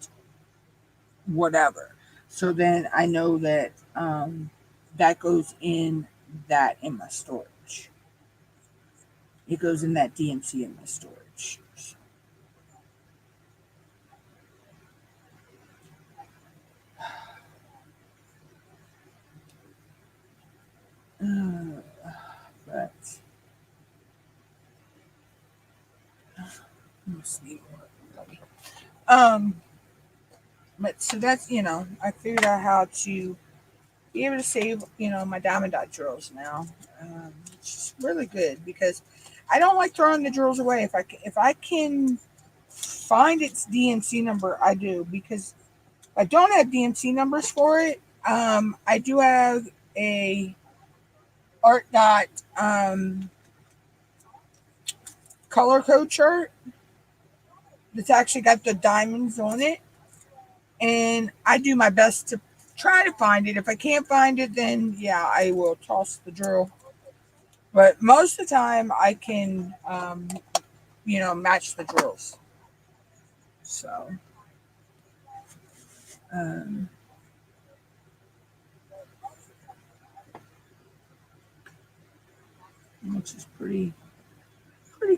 whatever, so then I know that that goes in my storage. It goes in that DMC in my storage. But let's see. But so that's I figured out how to be able to save my diamond dot drills now, which is really good because I don't like throwing the drills away. If I can find its DMC number, I do, because I don't have DMC numbers for it. I do have a art dot color code chart that's actually got the diamonds on it, and I do my best to try to find it. If I can't find it, then yeah, I will toss the drill. But most of the time, I can match the drills. So which is pretty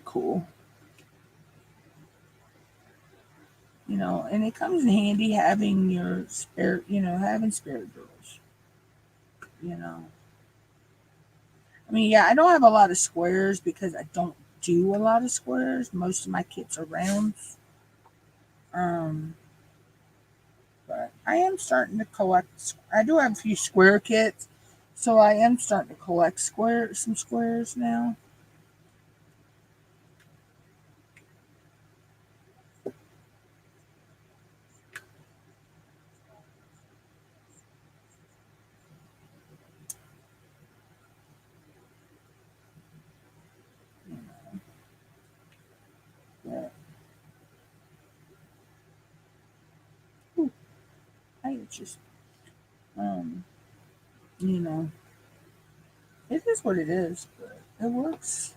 cool. And it comes in handy having your spare, having spare drills. I mean, yeah, I don't have a lot of squares because I don't do a lot of squares. Most of my kits are rounds. But I am starting to collect. I do have a few square kits, so I am starting to collect some squares now. But I just, it is what it is, but it works.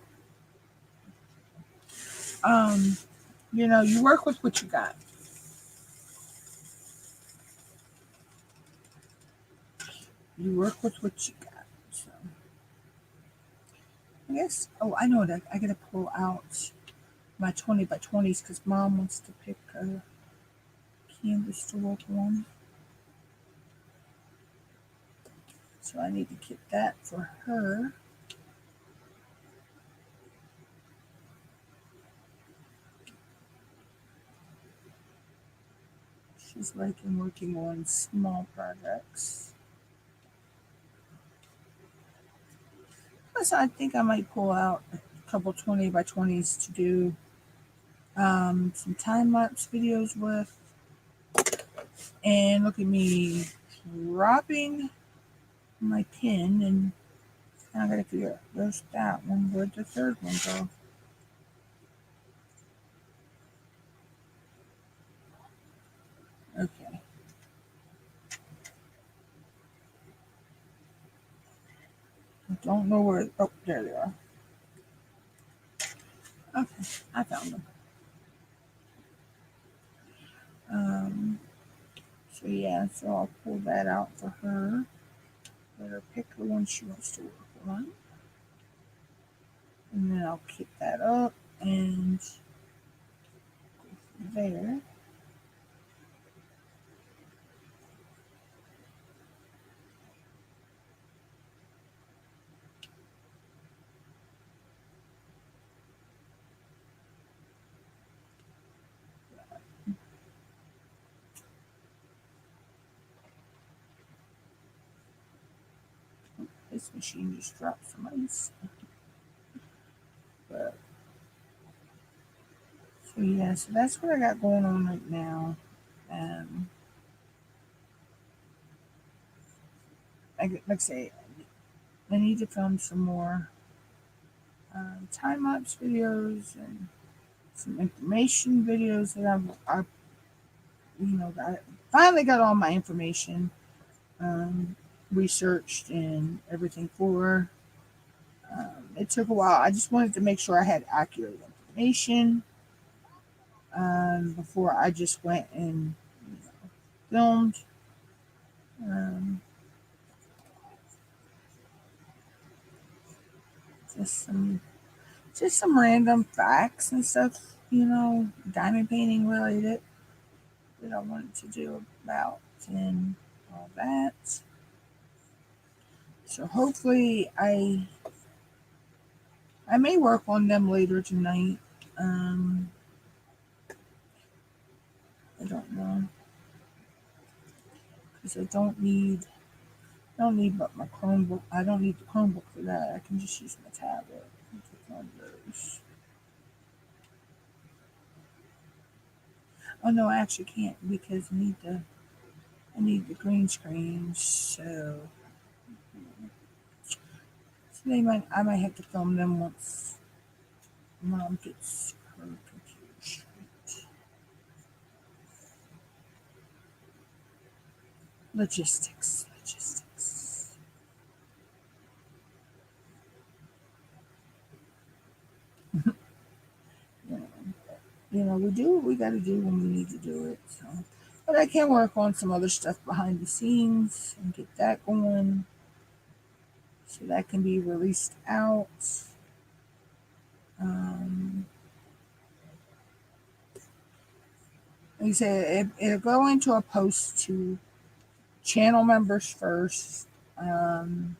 You work with what you got. You work with what you got. So I guess. Oh, I know that I gotta pull out my 20 by 20s because Mom wants to pick a canvas to work on. So I need to get that for her. She's liking working on small projects. Plus, I think I might pull out a couple 20 by 20s to do some time lapse videos with. And look at me dropping my pin, and now I gotta figure out there's that one. Where'd the third one go? Okay. I don't know where. Oh, there they are. Okay, I found them. So yeah, so I'll pull that out for her. Let her pick the one she wants to work on. And then I'll kick that up and go from there. This machine just dropped some ice. But so yeah, so that's what I got going on right now. Like I say, I need to film some more time lapse videos and some information videos that I finally got all my information researched and everything for. It took a while. I just wanted to make sure I had accurate information before I just went and filmed. Um, just some random facts and stuff, diamond painting related that I wanted to do about and all that. So hopefully I may work on them later tonight. I don't know, because I don't need but my Chromebook. I don't need the Chromebook for that. I can just use my tablet. One of those. Oh no, I actually can't because I need the green screen. So I might have to film them once Mom gets her computer straight. Logistics. We do what we got to do when we need to do it. So, but I can work on some other stuff behind the scenes and get that going, so that can be released out. Um, like you said, it'll go into a post to channel members first, and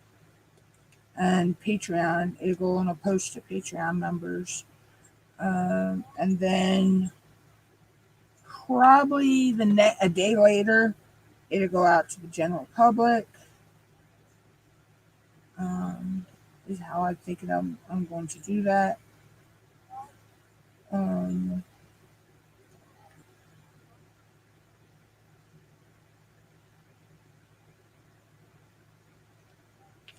Patreon. It'll go on a post to Patreon members, and then probably a day later, it'll go out to the general public. Is how I think I'm going to do that. Um,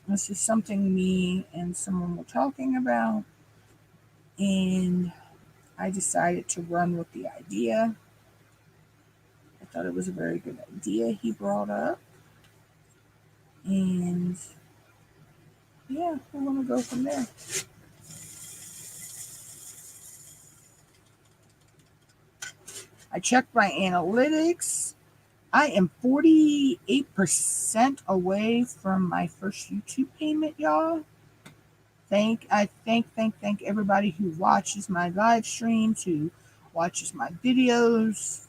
this is something me and someone were talking about, and I decided to run with the idea. I thought it was a very good idea he brought up, and yeah, we're going to go from there. I checked my analytics. I am 48% away from my first YouTube payment, y'all. Thank everybody who watches my live streams, who watches my videos.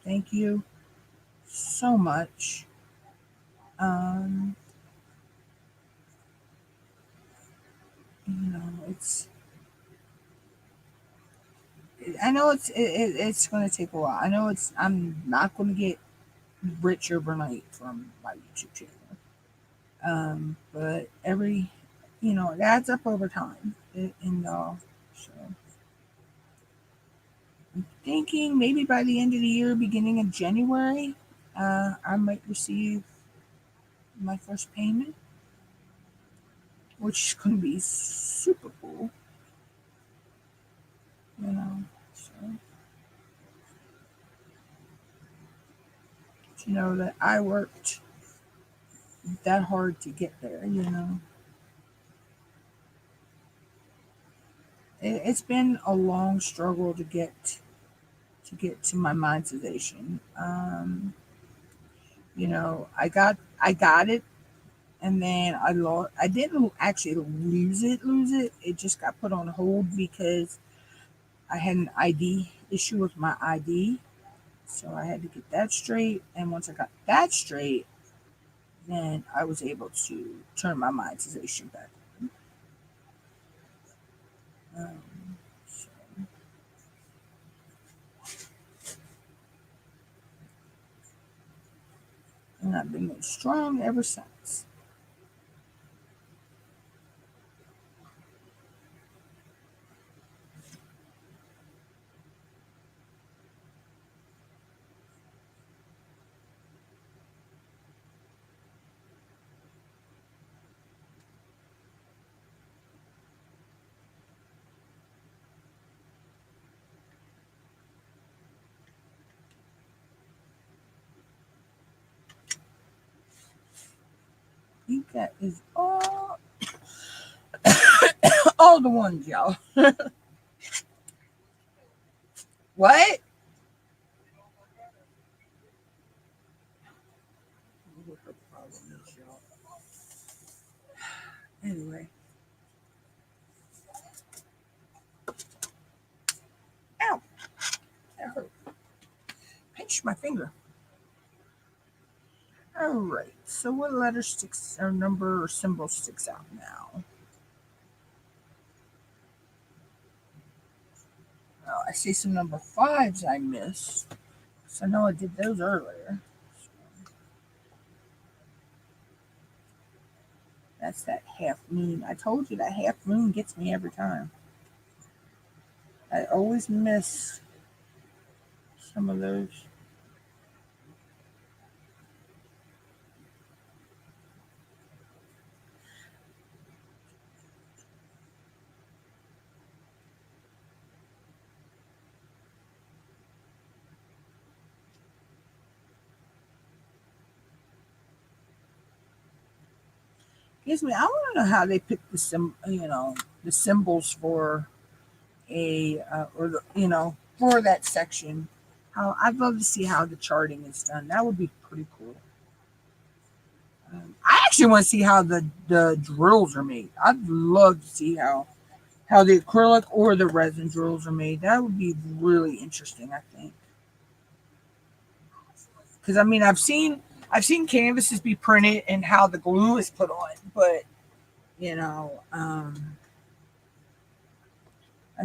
Thank you so much. Um, it's I know it's going to take a while. I know I'm not going to get rich overnight from my YouTube channel. But every, it adds up over time. So I'm thinking maybe by the end of the year, beginning of January, I might receive my first payment, which is going to be super cool. So to know that I worked that hard to get there. It's been a long struggle to get to my monetization. I got it, and then I lost. I didn't actually lose it. It just got put on hold because I had an ID issue with my ID, so I had to get that straight. And once I got that straight, then I was able to turn my monetization back on. So, and I've been going strong ever since. I think that is all the ones, y'all. What? What the problem is, y'all. Anyway. Ow. That hurt. Pinched my finger. Alright. So what letter sticks or number or symbol sticks out now? Oh, I see some number fives I missed. So I know I did those earlier. That's that half moon. I told you that half moon gets me every time. I always miss some of those. Gives me. I want to know how they pick the symbols for for that section. How I'd love to see how the charting is done. That would be pretty cool. I actually want to see how the drills are made. I'd love to see how the acrylic or the resin drills are made. That would be really interesting, I think. Because I mean, I've seen canvases be printed and how the glue is put on, but you know, I've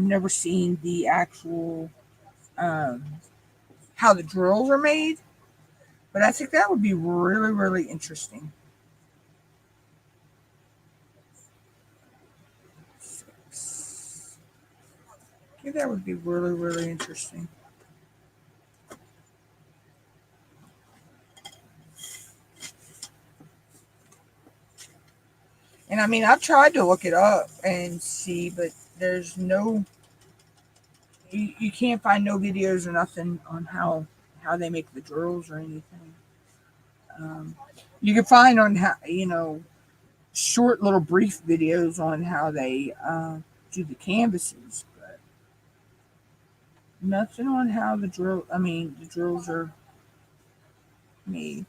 never seen the actual um, how the drills are made. But I think that would be really, really interesting. I think that would be really, really interesting. And I mean, I've tried to look it up and see, but there's you can't find no videos or nothing on how they make the drills or anything. Um, you can find on how short little brief videos on how they do the canvases, but nothing on how the drills are made.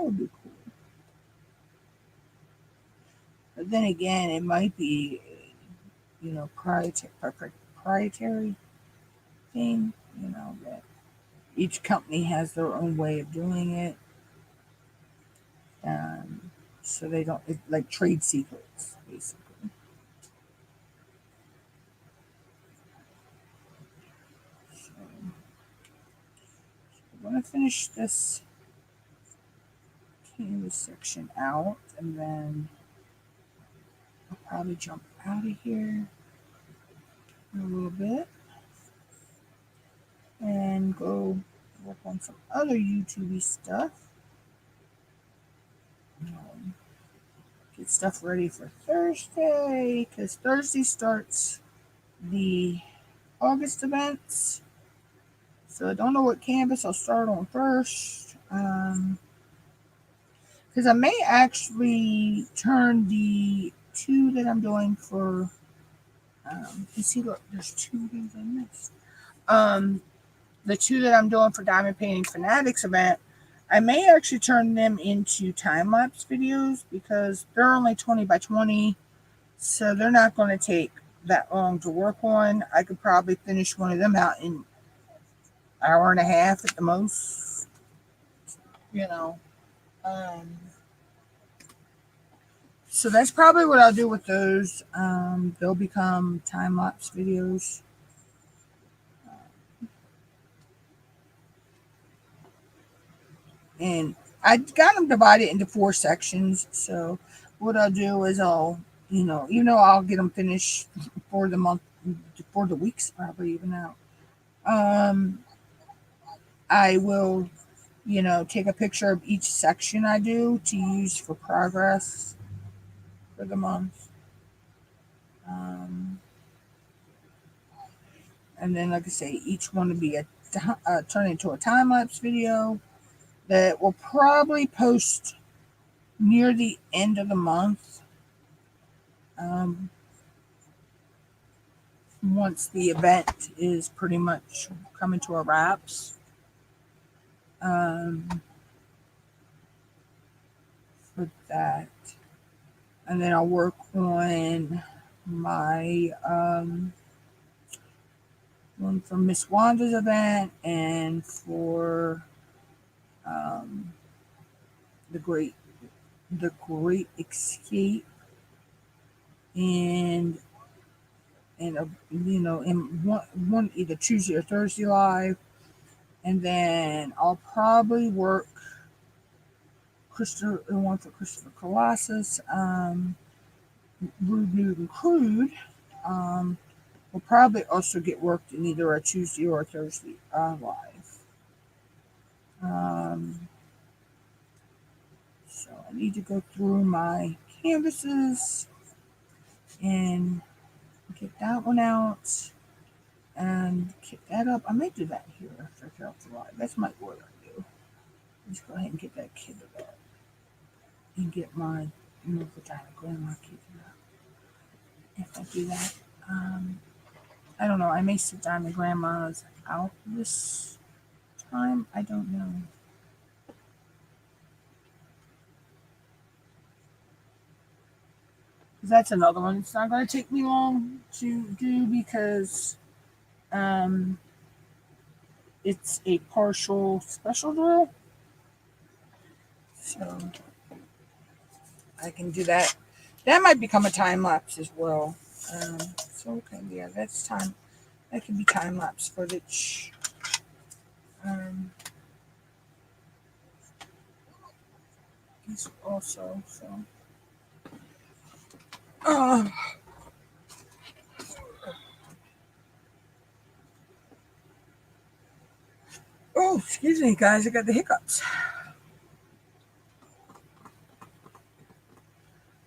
would be cool. But then again, it might be, proprietary thing, that each company has their own way of doing it. So they don't, like trade secrets, basically. So I'm going to finish this canvas section out, and then I'll probably jump out of here in a little bit and go work on some other YouTube stuff. Get stuff ready for Thursday, because Thursday starts the August events. So I don't know what canvas I'll start on first. Because I may actually turn the 2 that I'm doing for, you see, look, there's 2 things I missed. The 2 that I'm doing for Diamond Painting Fanatics event, I may actually turn them into time-lapse videos, because they're only 20 by 20, so they're not going to take that long to work on. I could probably finish one of them out in an hour and a half at the most, So that's probably what I'll do with those. They'll become time-lapse videos. And I got them divided into 4 sections. So what I'll do is I'll get them finished for the month, for the weeks, probably even out. I will, take a picture of each section I do to use for progress for the month. And then, like I say, each one will be turn into a time-lapse video that will probably post near the end of the month. Once the event is pretty much coming to a wraps. For that. And then I'll work on my one for Miss Wanda's event, and for the Great Escape, and in one either Tuesday or Thursday live. And then I'll probably work one for Christopher Colossus, Rude, Nude, and Crude. Will probably also get worked in either a Tuesday or a Thursday live. So I need to go through my canvases and get that one out and kick that up. I may do that here after I get off the live. That's my what I do. Just go ahead and get that kitted up and get my vagina grandma kitted up. If I do that, I don't know. I may sit down the grandma's out this time. I don't know. That's another one. It's not going to take me long to do, because it's a partial special drill. So I can do that. That might become a time lapse as well. So okay, yeah, that's time. That can be time lapse footage. This also, so. Oh, excuse me, guys. I got the hiccups.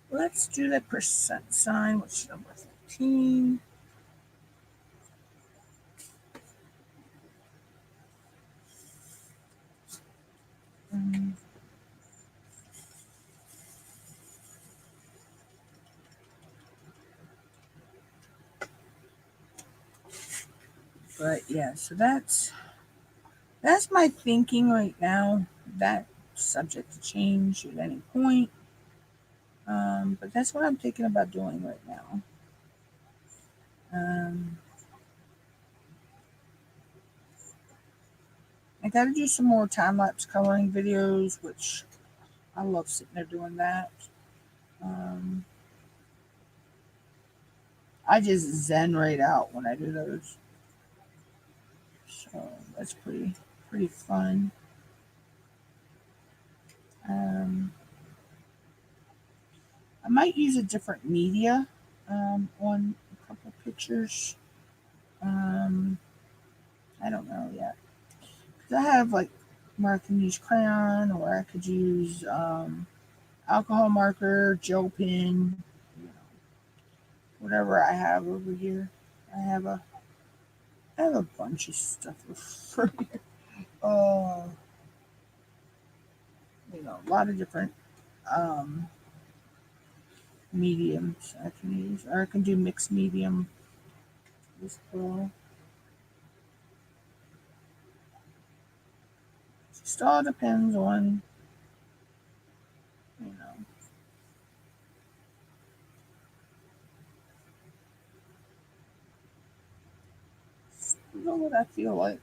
Let's do the percent sign, which is number 15. But yeah, so that's my thinking right now. That subject to change at any point. But that's what I'm thinking about doing right now. I got to do some more time-lapse coloring videos, which I love sitting there doing that. I just zen right out when I do those. So that's pretty fun. I might use a different media on a couple pictures. I don't know yet. 'Cause I have like where I can use crayon, or I could use alcohol marker, gel pen, whatever I have over here. I have a bunch of stuff for here. Uh, a lot of different um, mediums I can use, or I can do mixed medium as well. Just all depends on, you know, what I feel like.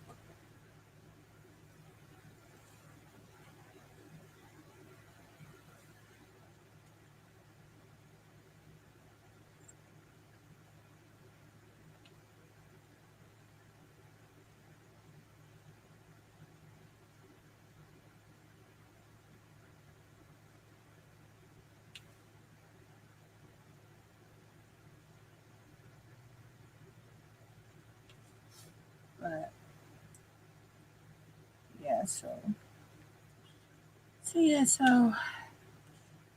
But yeah, so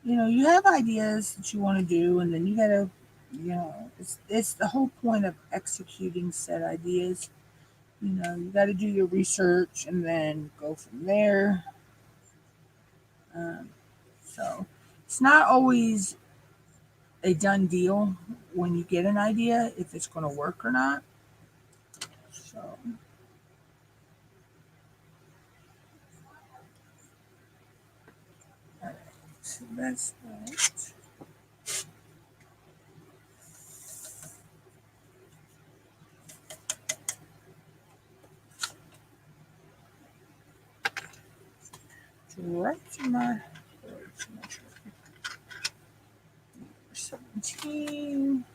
you have ideas that you want to do, and then you gotta, it's the whole point of executing said ideas. You got to do your research and then go from there. Um, so it's not always a done deal when you get an idea if it's going to work or not. So, all right, so that's that. Right to my 17.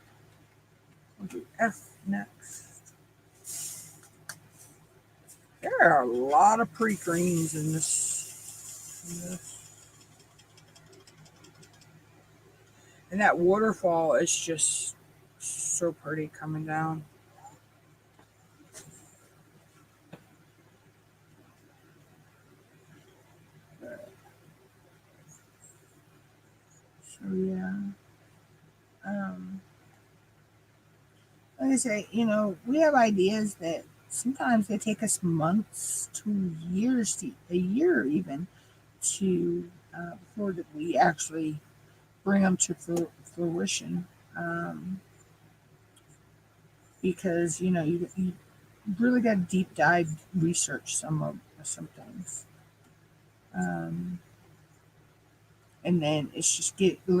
We'll do F next. There are a lot of pretty greens in this. And that waterfall is just so pretty coming down. So yeah. Like I say, we have ideas that sometimes they take us months to years, to a year even, to before that we actually bring them to fruition. Because you really got to deep dive research some things, and then it's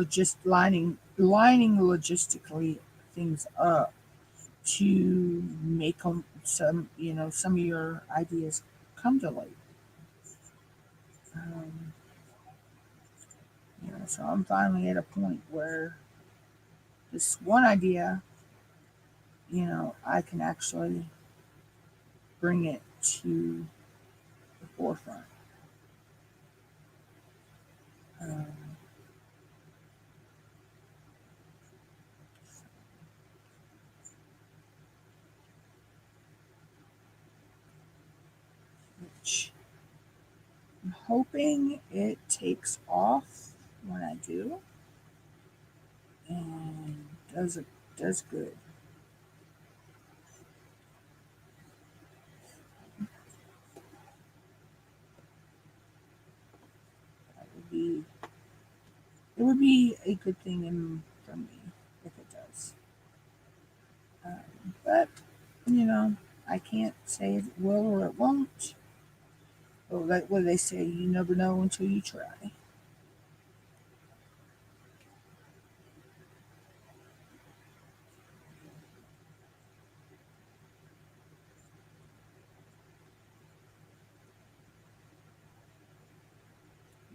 just lining logistically things up to make them some of your ideas come to light. Um, so I'm finally at a point where this one idea, I can actually bring it to the forefront. Um, which I'm hoping it takes off when I do, and does good. That would be It would be a good thing for me if it does. But I can't say it will or it won't. Oh, like what do they say? You never know until you try.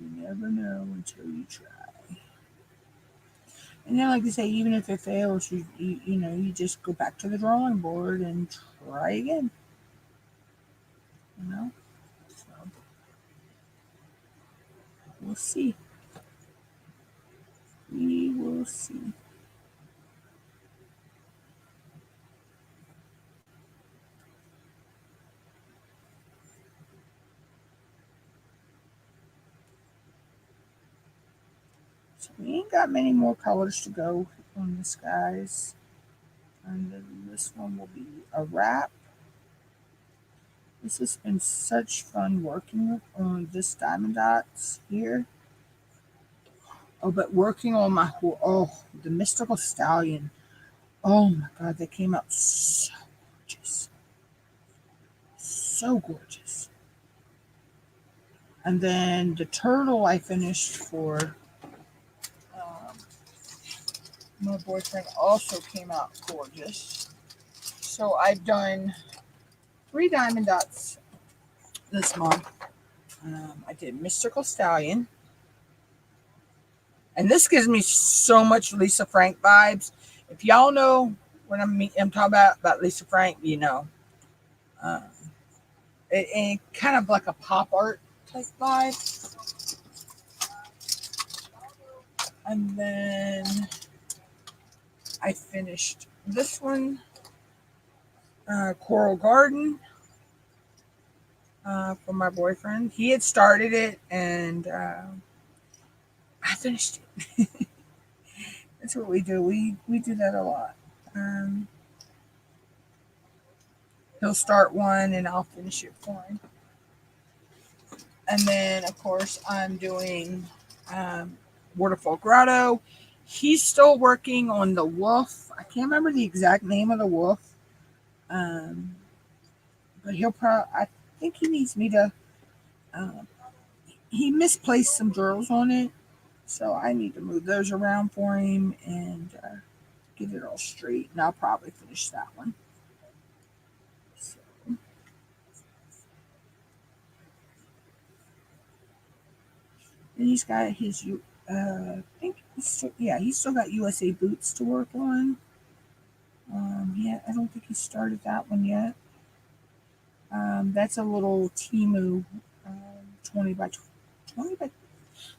You never know until you try. And then, like I say, even if it fails, you just go back to the drawing board and try again. You know, so we'll see. We will see. So we ain't got many more colors to go on this, guys. And then this one will be a wrap. This has been such fun working on this diamond dots here. Oh, but working on my the mystical stallion. Oh my god, they came out so gorgeous. So gorgeous. And then the turtle I finished for my boyfriend also came out gorgeous. So I've done 3 diamond dots this month. I did mystical stallion. And this gives me so much Lisa Frank vibes. If y'all know what I'm talking about Lisa Frank, you know. Uh, it kind of like a pop art type vibe. And then I finished this one, Coral Garden, for my boyfriend. He had started it, and I finished it. That's what we do. We do that a lot. He'll start one, and I'll finish it for him. And then, of course, I'm doing Waterfall Grotto. He's still working on the wolf. I can't remember the exact name of the wolf. But he'll probably, I think he needs me to, he misplaced some drills on it. So I need to move those around for him and get it all straight. And I'll probably finish that one. So. And he's got his, I think, he's still got USA boots to work on. Yeah, I don't think he started that one yet. That's a little Timu 20 by 20 by,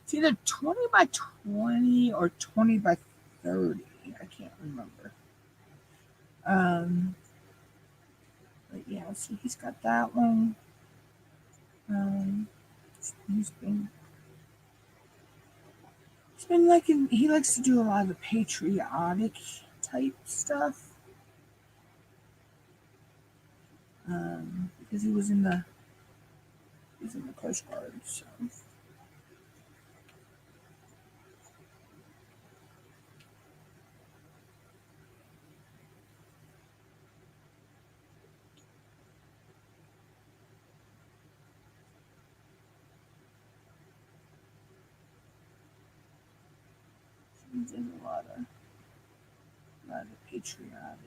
it's either 20 by 20 or 20 by 30. I can't remember. But yeah, so he's got that one. He's been like he likes to do a lot of the patriotic type stuff. Because he was in the Coast Guard, so. He's in a lot of patriotic.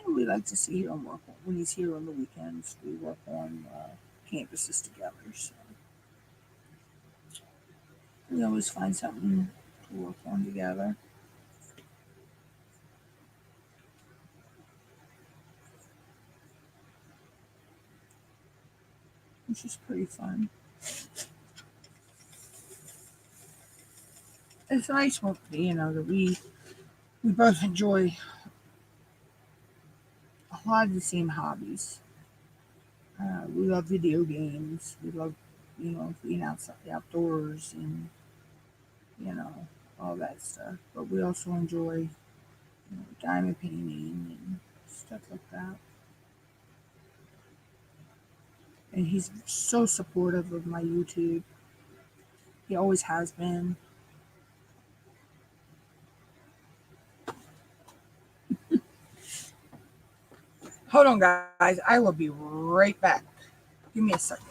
And we like to see him work on, when he's here on the weekends. We work on campuses together. So we always find something to work on together, which is pretty fun. It's nice work, that we both enjoy a lot of the same hobbies. We love video games. We love, being outside, the outdoors, and all that stuff. But we also enjoy, diamond painting and stuff like that. And he's so supportive of my YouTube. He always has been. Hold on, guys. I will be right back. Give me a second.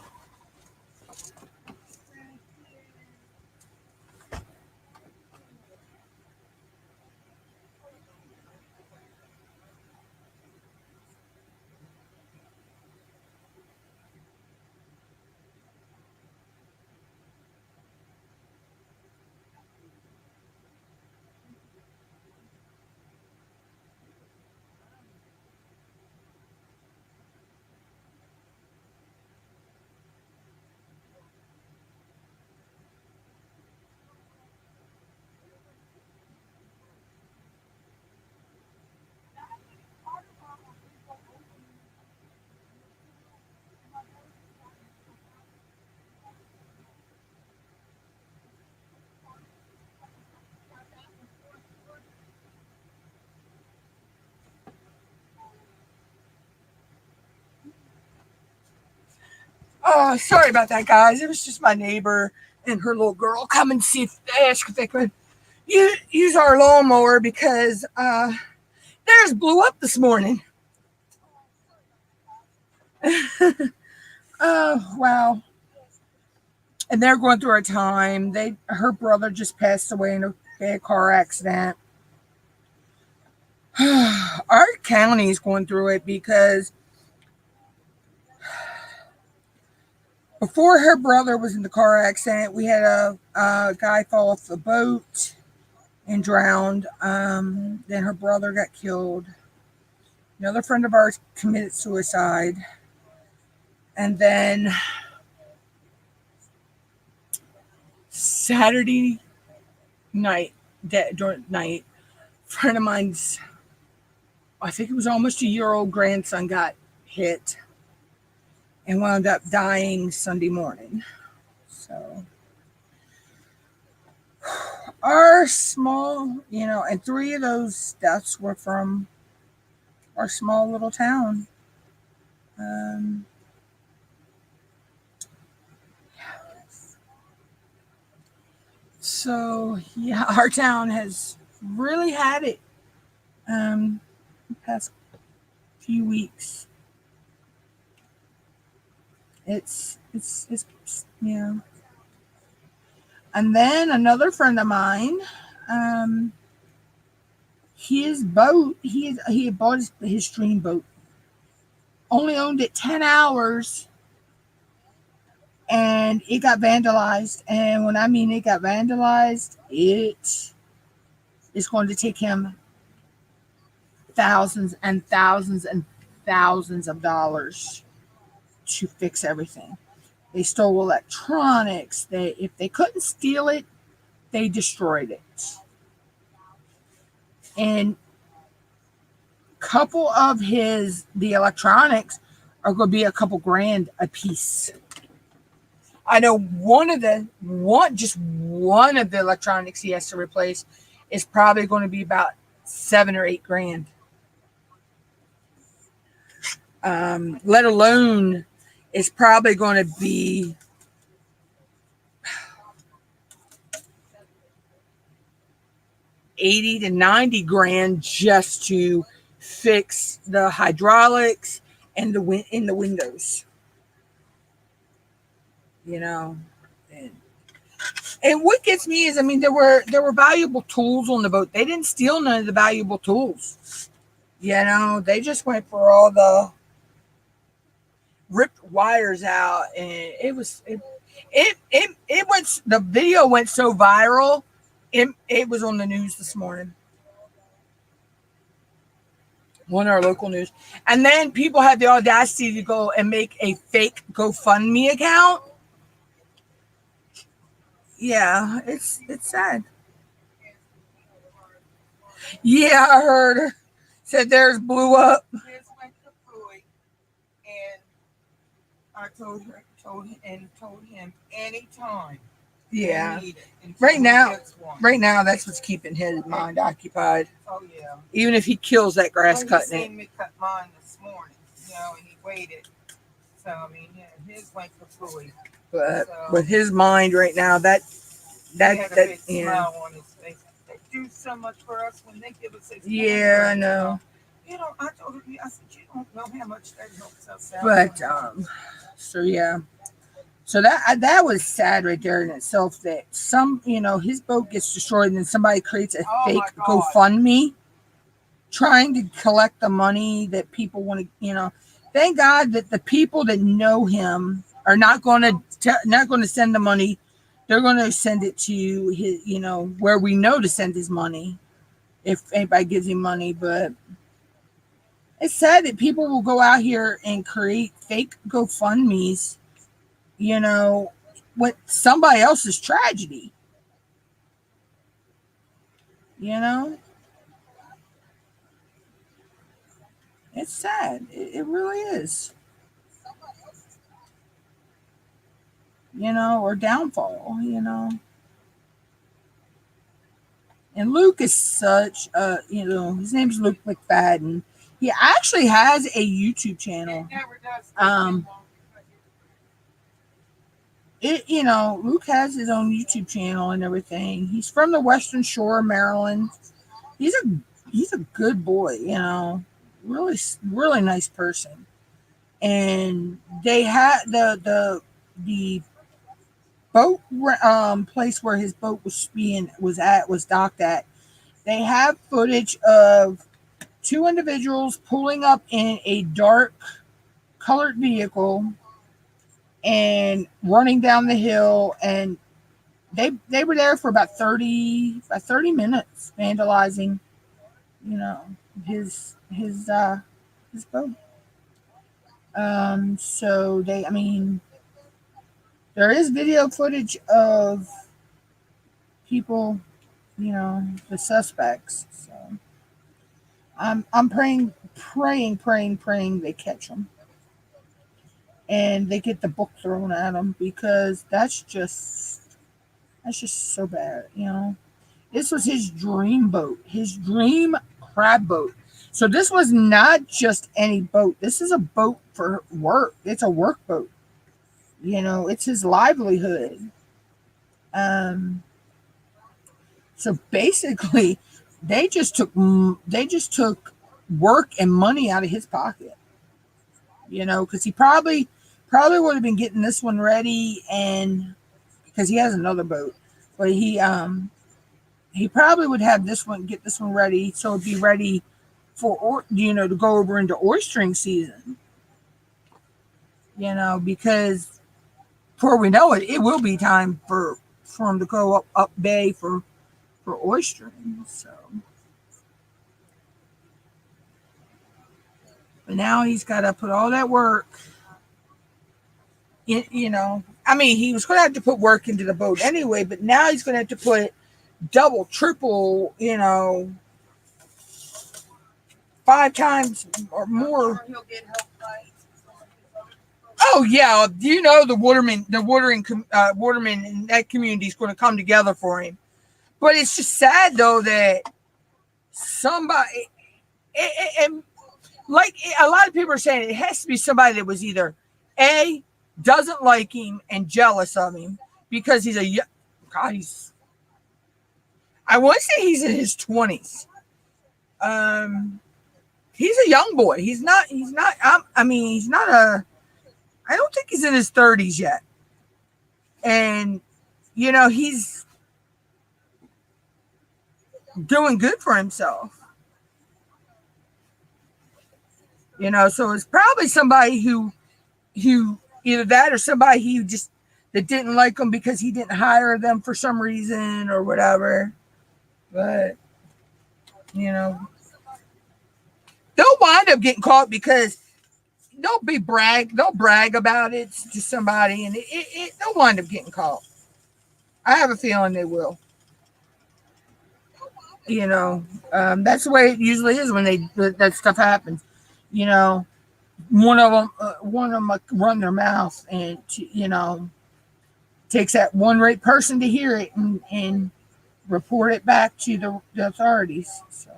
Sorry about that, guys. It was just my neighbor and her little girl come and see if they ask if they could use our lawnmower because theirs blew up this morning. Oh wow! And they're going through a time. Her brother just passed away in a bad car accident. Our county is going through it because before her brother was in the car accident, we had a guy fall off the boat and drowned. Then her brother got killed. Another friend of ours committed suicide. And then Saturday night, a friend of mine's, I think it was almost a year-old grandson got hit and wound up dying Sunday morning. So our small, and 3 of those deaths were from our small little town. So yeah, our town has really had it the past few weeks. It's yeah. And then another friend of mine, his boat, he had bought his stream boat, only owned it 10 hours, and it got vandalized. And when I mean it got vandalized, it is going to take him thousands and thousands and thousands of dollars to fix everything. They stole electronics. If they couldn't steal it, they destroyed it. And a couple of the electronics are going to be a couple grand a piece. I know one of the electronics he has to replace is probably going to be about 7 or 8 grand. Let alone it's probably going to be $80 to $90 grand just to fix the hydraulics and the windows. And what gets me is, there were valuable tools on the boat. They didn't steal none of the valuable tools. They just went for all the ripped wires out, and it went. The video went so viral. It was on the news this morning, on our local news. And then people had the audacity to go and make a fake GoFundMe account. Yeah, it's sad. Yeah, I heard her. Said theirs blew up. His went kapooey, and I told him anytime. Yeah. Need it until Right he now, gets one. that's what's keeping his mind occupied. Oh yeah. Even if he kills that grass He cutting it. seen me cut mine this morning, and he waited. So his went kapooey. But So, with his mind right now, he had a big yeah. smile on his face. They do so much for us when they give us. Yeah, I know. I told him, I said, you don't know how much that helps us out. But so yeah. So that was sad right there in itself, that some, his boat gets destroyed and then somebody creates a Oh, fake my God. GoFundMe trying to collect the money that people want to, thank God that the people that know him are not going to send the money. They're going to send it to his, where we know to send his money if anybody gives him money. But it's sad that people will go out here and create fake GoFundMes, with somebody else's tragedy, it's sad. It really is, or downfall, and Luke is such a, his name's Luke McFadden. He actually has a YouTube channel. It never does. Um, Luke has his own YouTube channel and everything. He's from the Western Shore of Maryland. He's a good boy, really, really nice person. And they had the boat place where his boat was docked at. They have footage of two individuals pulling up in a dark colored vehicle and running down the hill, and they were there for about 30 minutes vandalizing, his boat. So there is video footage of people, the suspects. So I'm praying they catch them and they get the book thrown at them, because that's just so bad. This was his dream boat, his dream crab boat. So this was not just any boat. This is a boat for work. It's a work boat. It's his livelihood. So basically, they just took work and money out of his pocket. Because he probably would have been getting this one ready, and because he has another boat, but he probably would have get this one ready, so it'd be ready for to go over into oystering season. Because before we know it, it will be time for him to go up bay for oystering. So, but now he's got to put all that work. He was going to have to put work into the boat anyway, but now he's going to have to put double, triple, 5 times or more. He'll get help by Oh yeah, the watermen in that community is going to come together for him. But it's just sad though that somebody, and like a lot of people are saying, it has to be somebody that was either A, doesn't like him and jealous of him because he's I want to say he's in his 20s. He's a young boy. He's not I don't think he's in his 30s yet. And, he's doing good for himself. So it's probably somebody who either that or somebody that didn't like him because he didn't hire them for some reason or whatever. But, they'll wind up getting caught because they'll brag about it to somebody, and they'll wind up getting caught. I have a feeling they will. That's the way it usually is when that stuff happens. One of them run their mouth, and takes that one right person to hear it and report it back to the authorities. So.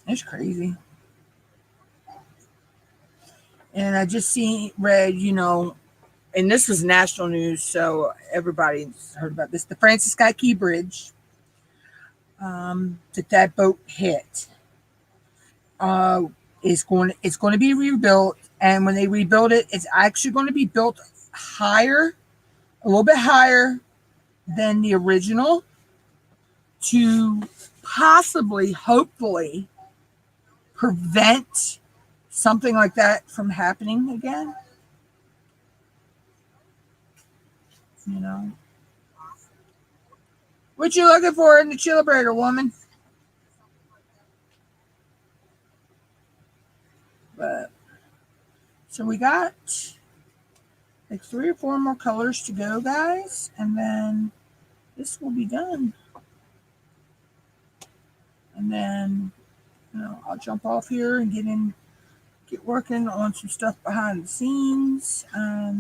It's crazy. And I just read, and this was national news, so everybody's heard about this. The Francis Scott Key Bridge that boat hit. It's going to be rebuilt, and when they rebuild it, it's actually going to be built higher, a little bit higher than the original, to possibly, hopefully, prevent something like that from happening again. You know, what you looking for in the chilibrator, woman? But so we got like 3 or 4 more colors to go, guys, and then this will be done. And then, I'll jump off here and get working on some stuff behind the scenes,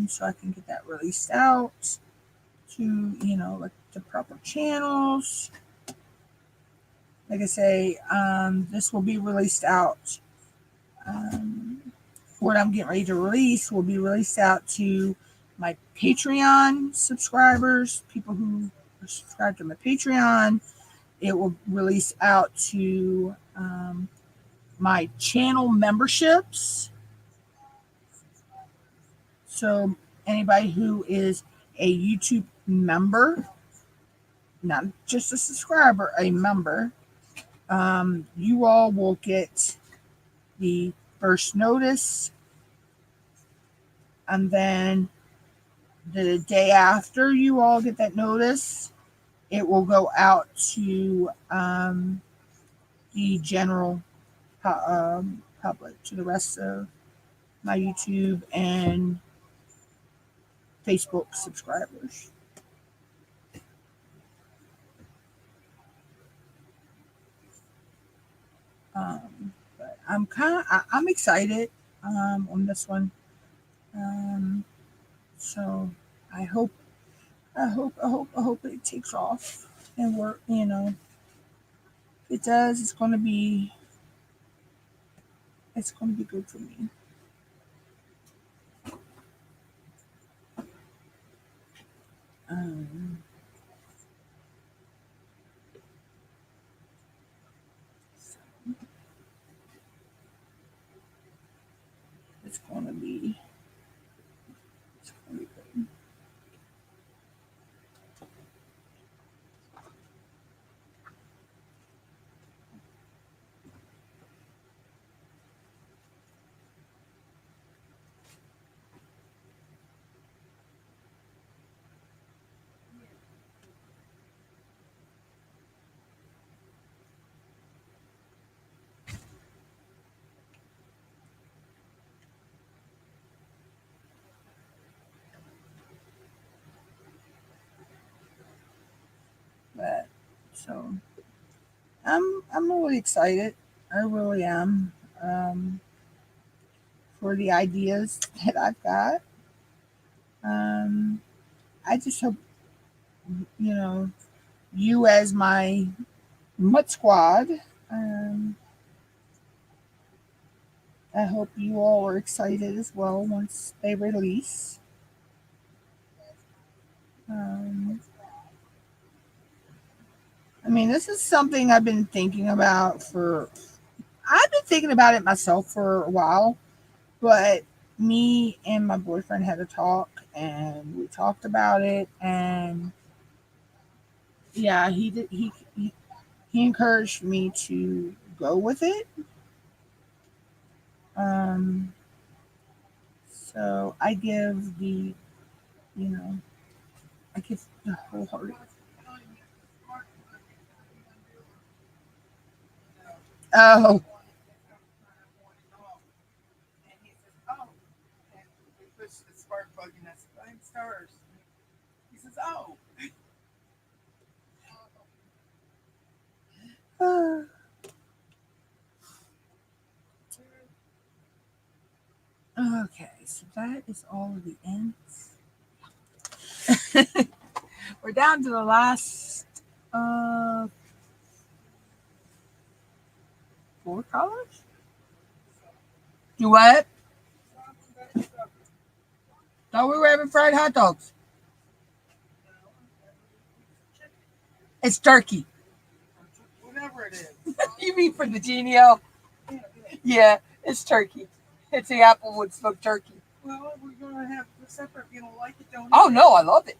so I can get that released out to, like the proper channels. Like I say, this will be released out. What I'm getting ready to release will be released out to my Patreon subscribers, people who are subscribed to my Patreon. It will release out to my channel memberships. So anybody who is a YouTube member, not just a subscriber, a member, you all will get the first notice, and then the day after you all get that notice, it will go out to the general public, to the rest of my YouTube and Facebook subscribers. But I'm excited on this one. So I hope it takes off and work. If it does, it's gonna be good for me. It's gonna be good. But so I'm really excited. I really am, for the ideas that I've got. I just hope you as my Mutt Squad. I hope you all are excited as well once they release. I mean, this is something I've been thinking about I've been thinking about it myself for a while, but me and my boyfriend had a talk and we talked about it, and yeah, he encouraged me to go with it. Um, so you know, I give the wholehearted. Oh, And he says, oh, and we push the spark plug and that's flame stars. He says, oh. okay. So that is all of the ends. We're down to the last 4 colors. Do what? Thought we were having fried hot dogs. It's turkey. you mean for the genio? Yeah, it's turkey. It's the applewood smoked turkey. Well, we're gonna have the supper. If you don't like it, don't. Oh eat no, I love it.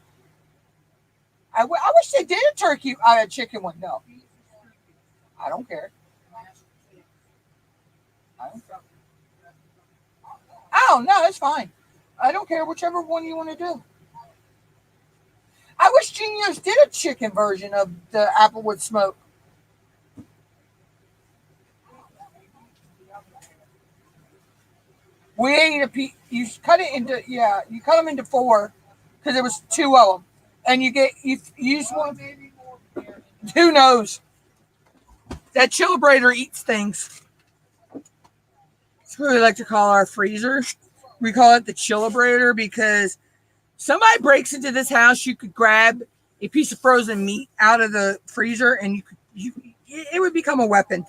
I wish they did a turkey, a chicken one. No, it. I don't care. I don't care. Oh no, that's fine. I don't care. Whichever one you want to do. I wish Genius did a chicken version of the applewood smoke. We ate a piece. You cut it into You cut them into four because there was two of them, and you use one. Maybe more beer. Who knows? That chilibrator eats things. That's what we like to call our freezer. We call it the chilibrator because somebody breaks into this house, you could grab a piece of frozen meat out of the freezer, and it would become a weapon.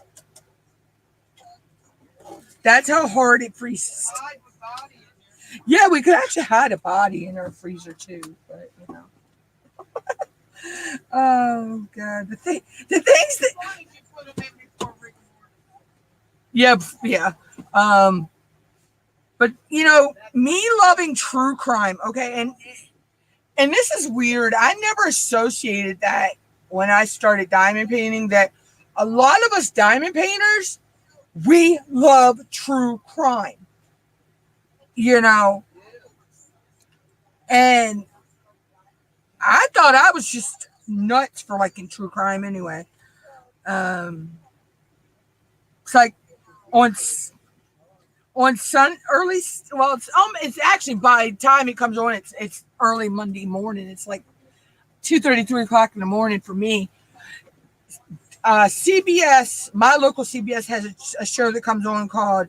That's how hard it freezes. Hide the body in there. Yeah, we could actually hide a body in our freezer too, but you know. Oh God, the things that. Why did you put them in before Rick and Morty? Yeah. But you know, me loving true crime, okay, and this is weird. I never associated that when I started diamond painting that a lot of us diamond painters, we love true crime. You know, and I thought I was just nuts for liking true crime anyway. It's like on early, well, it's actually by the time it comes on, it's early Monday morning. It's like 2:30, 3 o'clock in the morning for me. CBS, my local CBS has a show that comes on called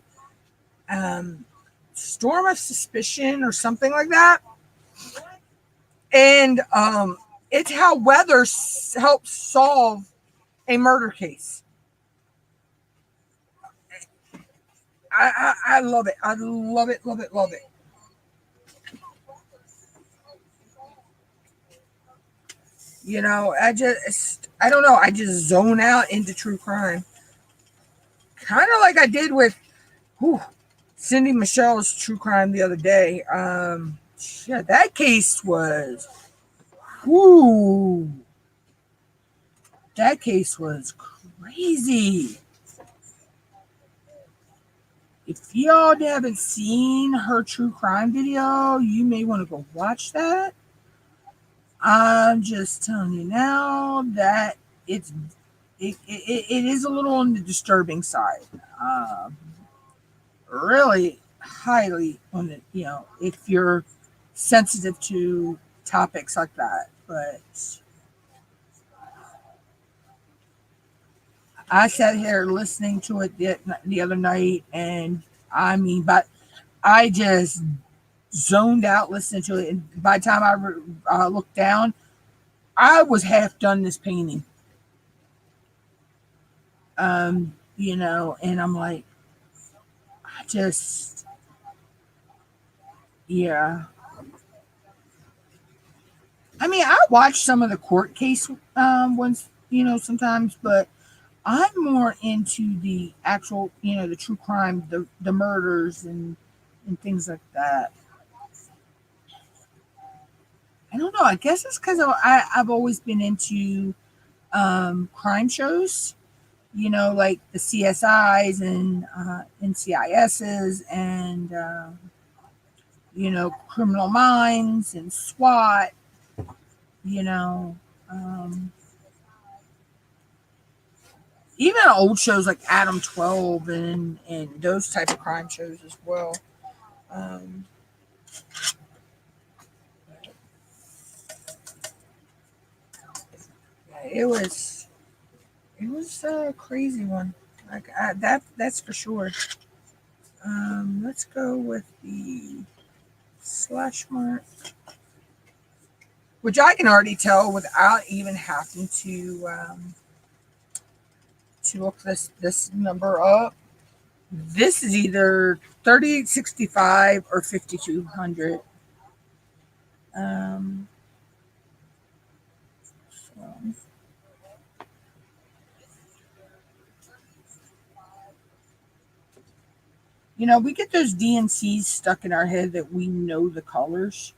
Storm of Suspicion or something like that. And it's how weather helps solve a murder case. I love it. I love it, love it, love it. You know, I don't know. I just zone out into true crime. Kind of like I did with Cindy Michelle's true crime the other day. Yeah, that case was, whoo, that case was crazy. If y'all haven't seen her true crime video, you may want to go watch that. I'm just telling you now that it is a little on the disturbing side. Really highly on the, if you're sensitive to topics like that. But I sat here listening to it the other night, and I mean, but I just zoned out listening to it. And by the time I looked down, I was half done this painting. And I'm like, I just, yeah. I mean, I watch some of the court case ones, sometimes, but I'm more into the actual, the true crime, the murders and things like that. I don't know. I guess it's because I've always been into crime shows, like the CSIs and NCISs and, Criminal Minds and SWAT, you know. Even old shows like Adam 12 and those type of crime shows as well. Um, it was a crazy one. Like that's for sure. Let's go with the slash mark, which I can already tell without even having to look this number up. This is either 3865 or 5200. So We get those DMCs stuck in our head that we know the colors.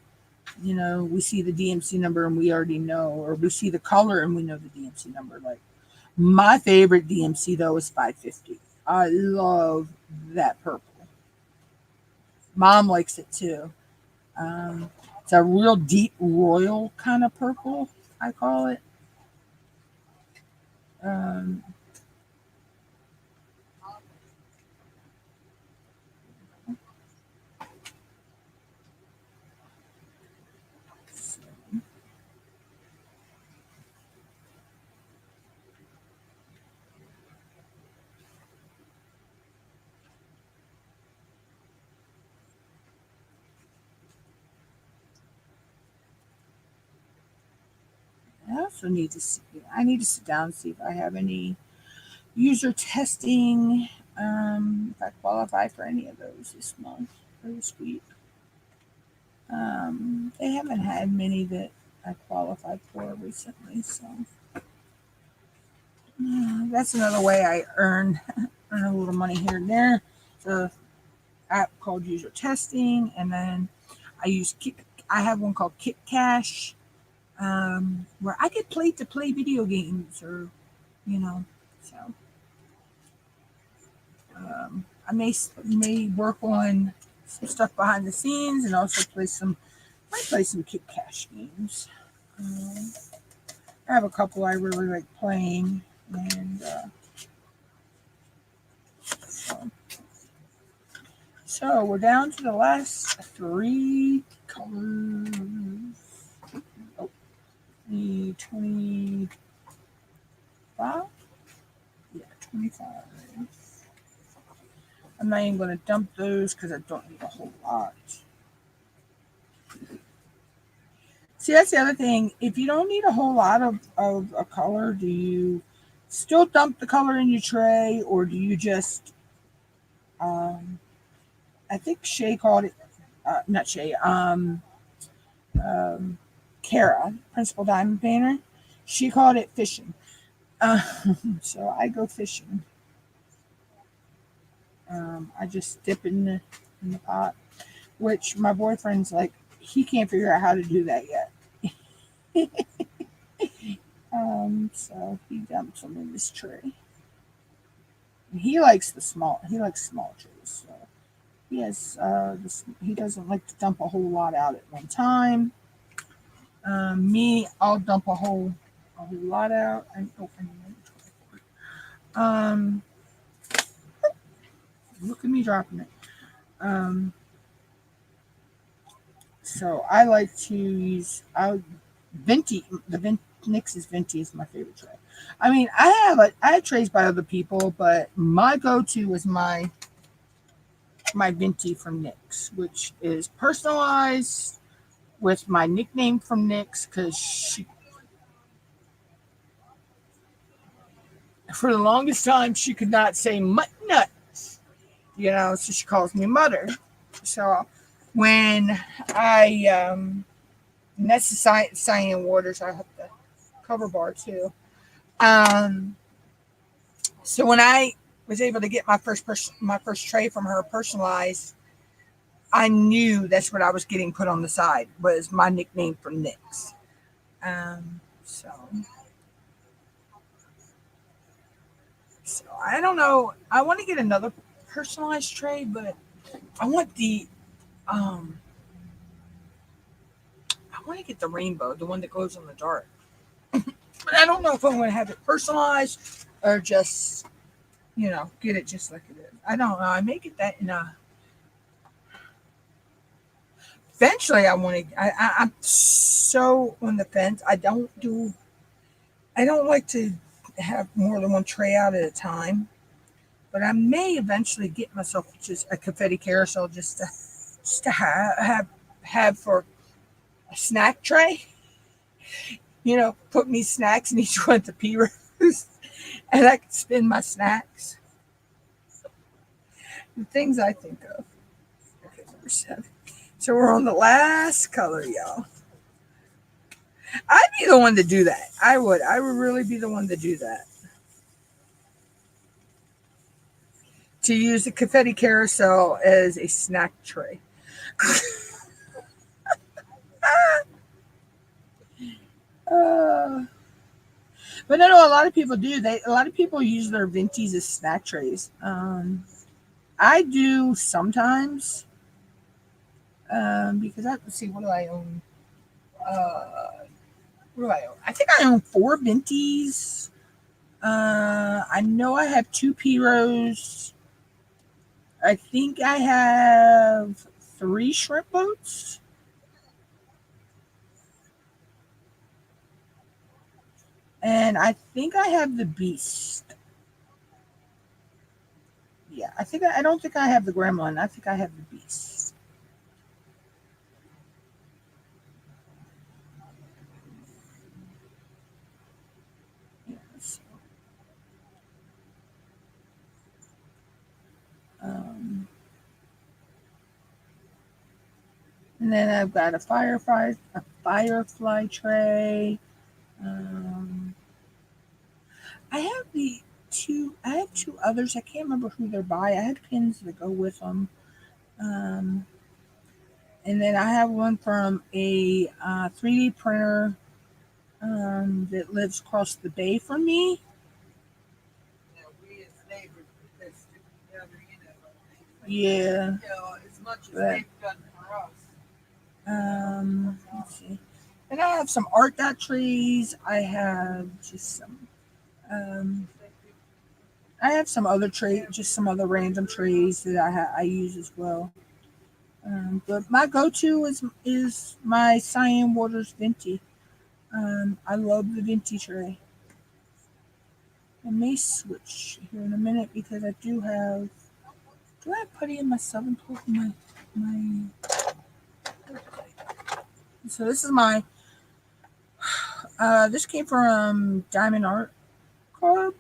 We see the DMC number and we already know, or we see the color and we know the DMC number. Like my favorite DMC though is 550. I love that purple. Mom likes it too. Um, it's a real deep royal kind of purple, I call it. Um, I also need to see. I need to sit down and see if I have any user testing. If I qualify for any of those this month or this week. They haven't had many that I qualified for recently, so that's another way I earn a little money here and there. It's a app called User Testing, and then I use Kick. I have one called Kick Cash, where I get paid to play video games, or so I may work on some stuff behind the scenes, and also might play some Kick Cash games. Um, I have a couple I really like playing, and so we're down to the last three colors. Oh, the 25. Yeah, 25. I'm not even going to dump those because I don't need a whole lot. See, that's the other thing. If you don't need a whole lot of a color, do you still dump the color in your tray, or do you just, I think Shay called it, not Shay, Kara, Principal Diamond Painter, she called it fishing. Uh, so I go fishing. I just dip in the pot, which my boyfriend's like, he can't figure out how to do that yet. So he dumps them in this tray. And he likes small trays. So he has he doesn't like to dump a whole lot out at one time. Me, I'll dump a whole lot out. Um, Look at me dropping it. So I like to use Venti. NYX's Venti is my favorite tray. I mean, I have trays by other people, but my go-to is my Venti from NYX, which is personalized with my nickname from NYX, because for the longest time she could not say MUTTNUTT'S, so she calls me Mutter. So when and that's the cyan waters. I have the cover bar too. So when I was able to get my first tray from her personalized, I knew that's what I was getting put on the side, was my nickname from NYX. So I don't know. I want to get another personalized tray, but I want I want to get the rainbow, the one that glows in the dark. But I don't know if I'm going to have it personalized or just, get it just like it is. I don't know. I may get that in a. Eventually, I want to. I'm so on the fence. I don't like to have more than one tray out at a time. But I may eventually get myself just a confetti carousel just to have for a snack tray. Put me snacks in each one of the pea roast, and I can spin my snacks. The things I think of. Okay, number 7. So we're on the last color, y'all. I'd be the one to do that. I would really be the one to do that. to use the confetti carousel as a snack tray. uh, but I know a lot of people do. A lot of people use their venties as snack trays. I do sometimes because let's see, what do I own? Uh, what do I own? I think I own 4 venties. I know I have 2 Piros. I think I have 3 shrimp boats. And I think I have the beast. Yeah, I don't think I have the gremlin. I think I have the beast. Yes. Um, and then I've got a firefly tray. Um, I have the two. I have 2 others. I can't remember who they're by. I had pins that go with them. Um, and then I have one from a 3D printer that lives across the bay from me. We as neighbors, because together, Yeah. as much as But, they've done for us. let's see. And I have some art dot trees. I have just some. I have some other just some other random trees that I use as well. But my go-to is my Cyan Waters Venti. I love the Venti tray. I may switch here in a minute because I do have. Do I have putty in my 7-12? My. So this is my. This came from Diamond Art Club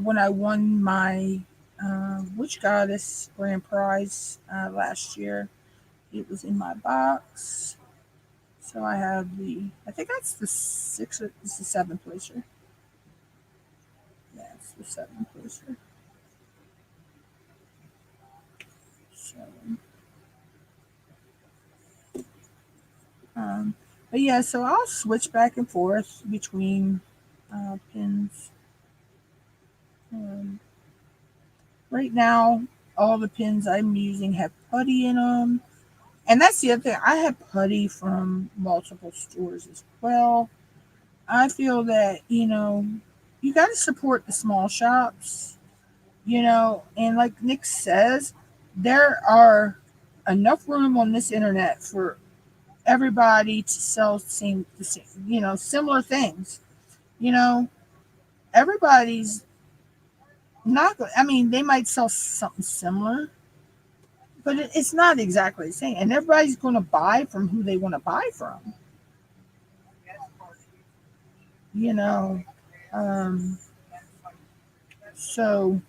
when I won my Witch Goddess grand prize last year. It was in my box. So I have I think that's the 6th, it's the 7th placer. Yeah, it's the 7th placer. So, but yeah, so I'll switch back and forth between pins. Um, right now, all the pins I'm using have putty in them. And that's the other thing. I have putty from multiple stores as well. I feel that, you got to support the small shops, and like Nick says, there are enough room on this internet for everybody to sell the same, similar things. You know, everybody's not, I mean, they might sell something similar, but it's not exactly the same. And everybody's going to buy from who they want to buy from, you know. So,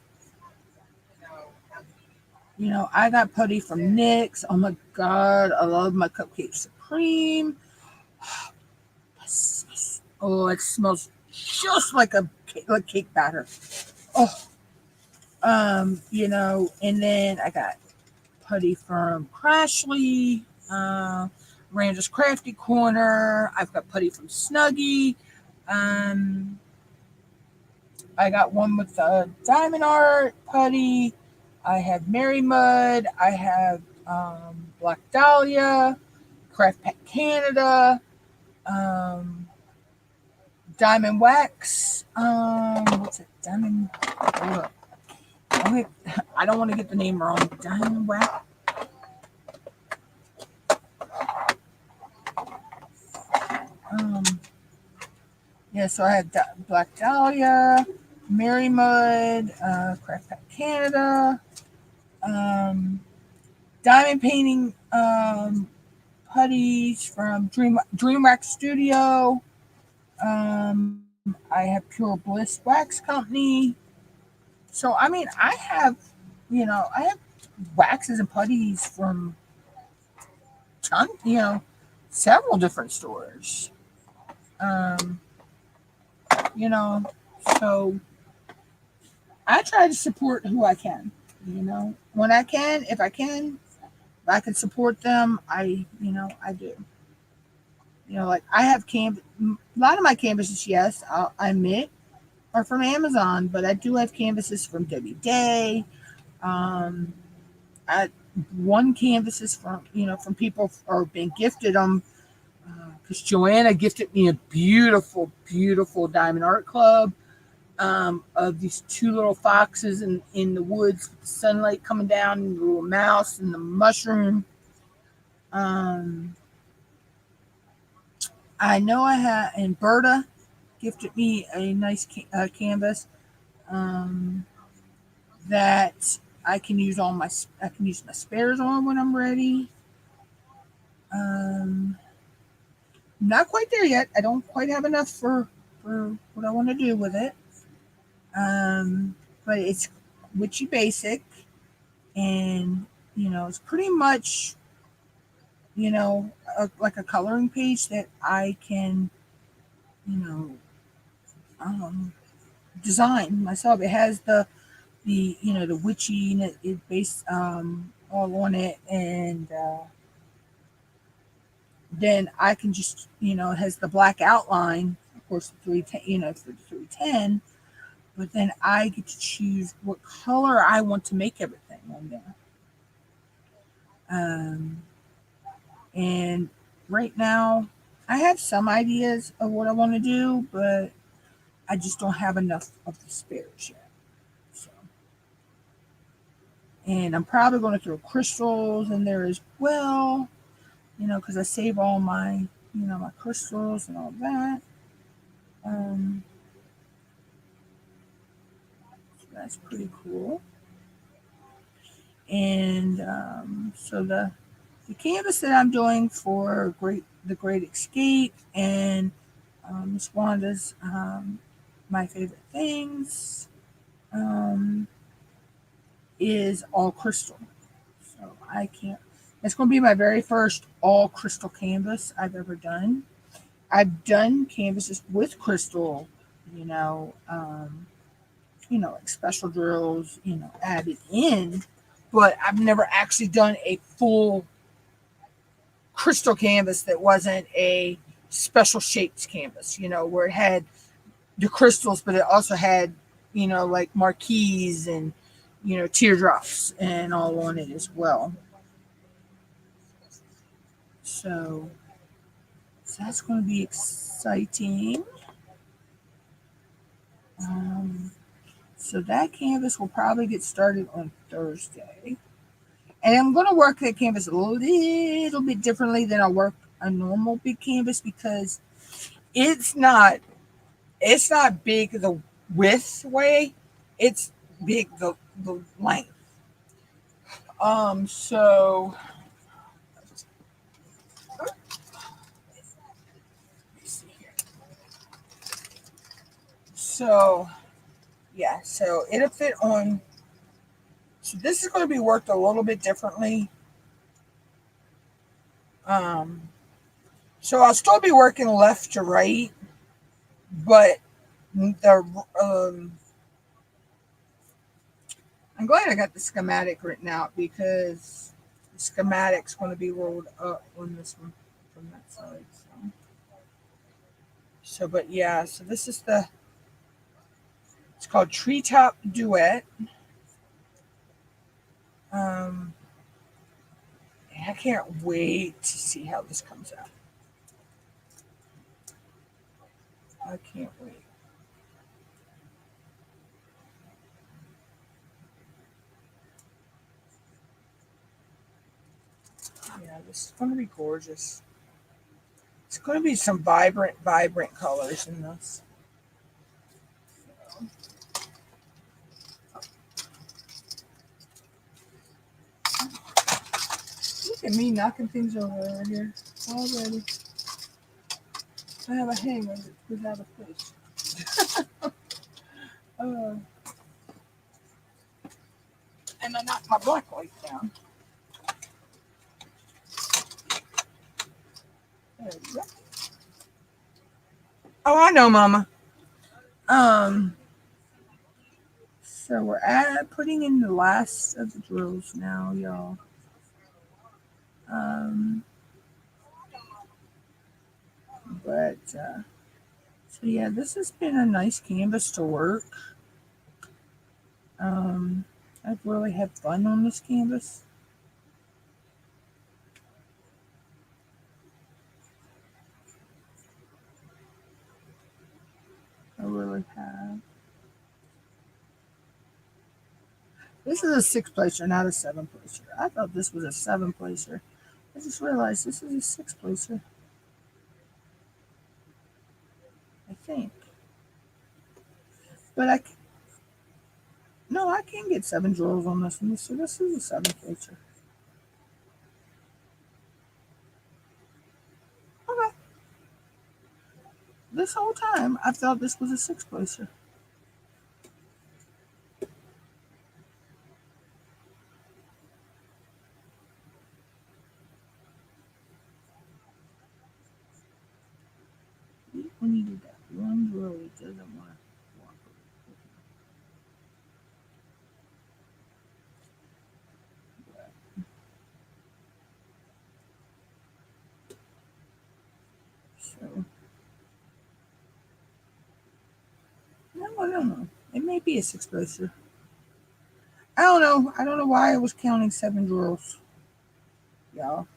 I got putty from Nick's. Oh my God, I love my Cupcake Supreme. Oh, it smells just like like cake batter. Oh, and then I got putty from Crashly, Randa's Crafty Corner. I've got putty from Snuggie. Um, I got one with the Diamond Art putty. I have Mary Mud. I have Black Dahlia, Craft Pack Canada, Diamond Wax. What's it? Diamond. Hold up. I don't want to get the name wrong. Diamond Wax. Yeah, so I had Black Dahlia, Mary Mud, Craft Pack Canada, diamond painting putties from Dream Wax Studio. I have Pure Bliss Wax Company. So I mean, I have waxes and putties from several different stores. Um, you know, so I try to support who I can. when I can, if I can, if I can support them, I do. Like I have a lot of my canvases, yes, I admit, are from Amazon, but I do have canvases from Debbie Day. Um, I one canvases from people or been gifted them because Joanna gifted me a beautiful, beautiful diamond art club of these two little foxes in the woods with the sunlight coming down, and the little mouse and the mushroom. Um, I know I had, and Berta gifted me a nice canvas um, that I can use my spares on when I'm ready. Um, Not quite there yet. I don't quite have enough for what I want to do with it. Um, but it's witchy basic, and it's pretty much like a coloring page that I can you know um, design myself. It has the witchy and it based all on it, and then I can just it has the black outline, of course, the 310, for the 310, but then I get to choose what color I want to make everything on there. Um, and right now, I have some ideas of what I want to do, but I just don't have enough of the spares yet. So, and I'm probably going to throw crystals in there as well, because I save all my crystals and all that. Um, so that's pretty cool. And so the canvas that I'm doing for the Great Escape and Miss Wanda's My Favorite Things um, is all crystal. So I can't. It's going to be my very first all crystal canvas I've ever done. I've done canvases with crystal, you know, um, like special drills, added in, but I've never actually done a full crystal canvas that wasn't a special shaped canvas, where it had the crystals, but it also had, like marquees and, teardrops and all on it as well. So, so that's going to be exciting. Um, so that canvas will probably get started on Thursday. And I'm going to work that canvas a little bit differently than I work a normal big canvas because it's not big the width way, it's big the length. So let's see here. So yeah, so it'll fit on. So this is going to be worked a little bit differently. Um, so I'll still be working left to right, but the I'm glad I got the schematic written out because the schematic's going to be rolled up on this one from that side. So but yeah, so this is it's called Treetop Duet. Um, I can't wait to see how this comes out. I can't wait. Yeah, this is going to be gorgeous. It's going to be some vibrant colors in this. Look at me knocking things over here already. I have a hanger that was out of place. uh, and I knocked my black light down. There we go. Oh, I know, Mama. Um, So we're putting in the last of the drills now, y'all. So yeah, this has been a nice canvas to work. I've really had fun on this canvas. I really have. This is a 6-placer, not a 7-placer. I thought this was a 7-placer. I just realized this is a 6-placer. I think. But I can get 7 drills on this one. So this is a 7-placer. Okay. This whole time, I thought this was a 6-placer. When you do that, one drill doesn't want to walk over. So, no, I don't know. It may be a 6-placer. I don't know. I don't know why I was counting 7 drills. Y'all.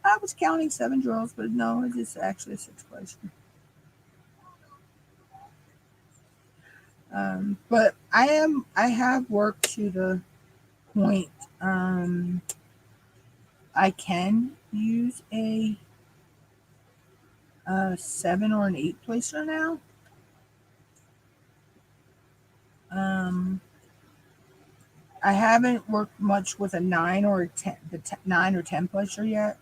I was counting 7 drills, but no, it is actually a 6-placer. But I have worked to the point I can use a 7 or an 8-placer now. I haven't worked much with a 9 or a 10, 9 or 10-placer yet.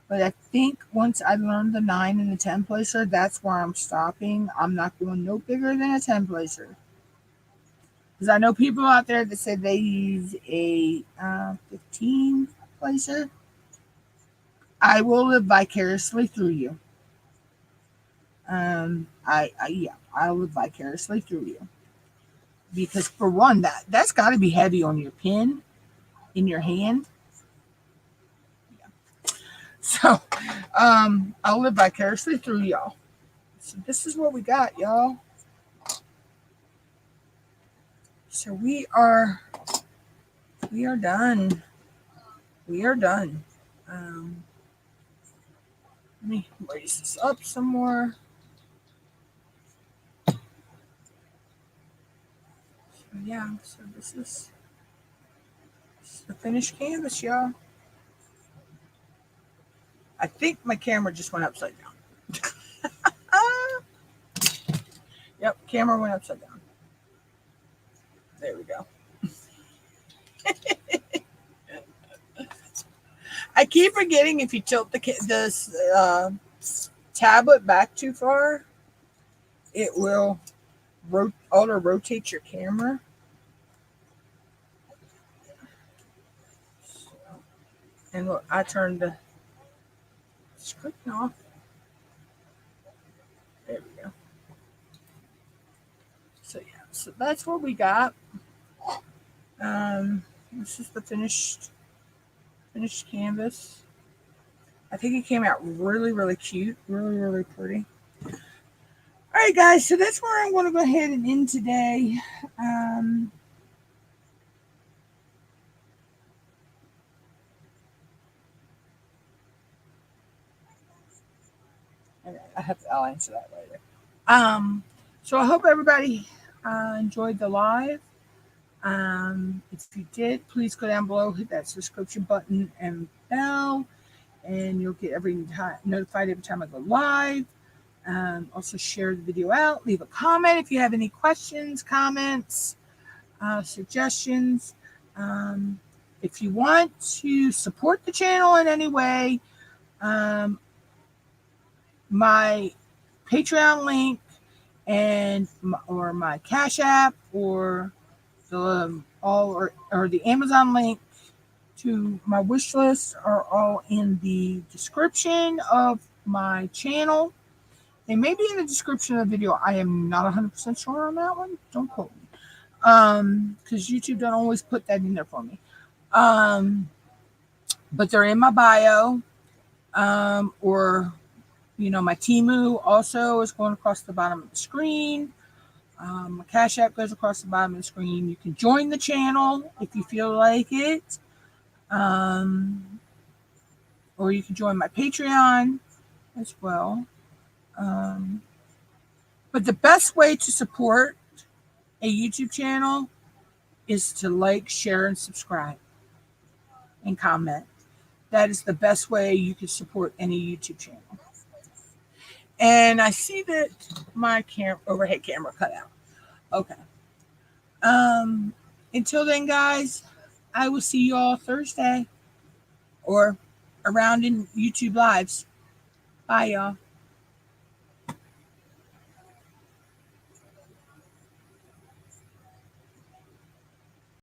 But I think once I learn the 9 and the 10-placer, that's where I'm stopping. I'm not going no bigger than a 10-placer. Because I know people out there that say they use a 15-placer. I will live vicariously through you. I'll live vicariously through you. Because for one, that's got to be heavy on your pin in your hand. Yeah. So, I'll live vicariously through y'all. So this is what we got, y'all. So we are done. We are done. Let me raise this up some more. So yeah, so this is the finished canvas, y'all. I think my camera just went upside down. Yep, camera went upside down. There we go. I keep forgetting if you tilt the tablet back too far, it will auto rotate your camera. And look, I turned the screen off. There we go. So yeah, so that's what we got. This is the finished canvas. I think it came out really, really cute, really, really pretty. All right, guys, so that's where I'm going to go ahead and end today. I'll answer that later. So I hope everybody enjoyed the live. If you did, please go down below, hit that subscription button and bell, and you'll get notified every time I go live. Also share the video out. Leave a comment if you have any questions, comments, suggestions. If you want to support the channel in any way, my Patreon link or my Cash App or the Amazon link to my wish list are all in the description of my channel. They may be in the description of the video. I am not 100% sure on that one. Don't quote me. Because YouTube don't always put that in there for me. But they're in my bio. Or, my Temu also is going across the bottom of the screen. My Cash App goes across the bottom of the screen. You can join the channel if you feel like it. Or you can join my Patreon as well. But the best way to support a YouTube channel is to like, share, and subscribe and comment. That is the best way you can support any YouTube channel. And I see that my overhead camera cut out. Okay. Until then, guys, I will see you all Thursday or around in YouTube Lives. Bye, y'all.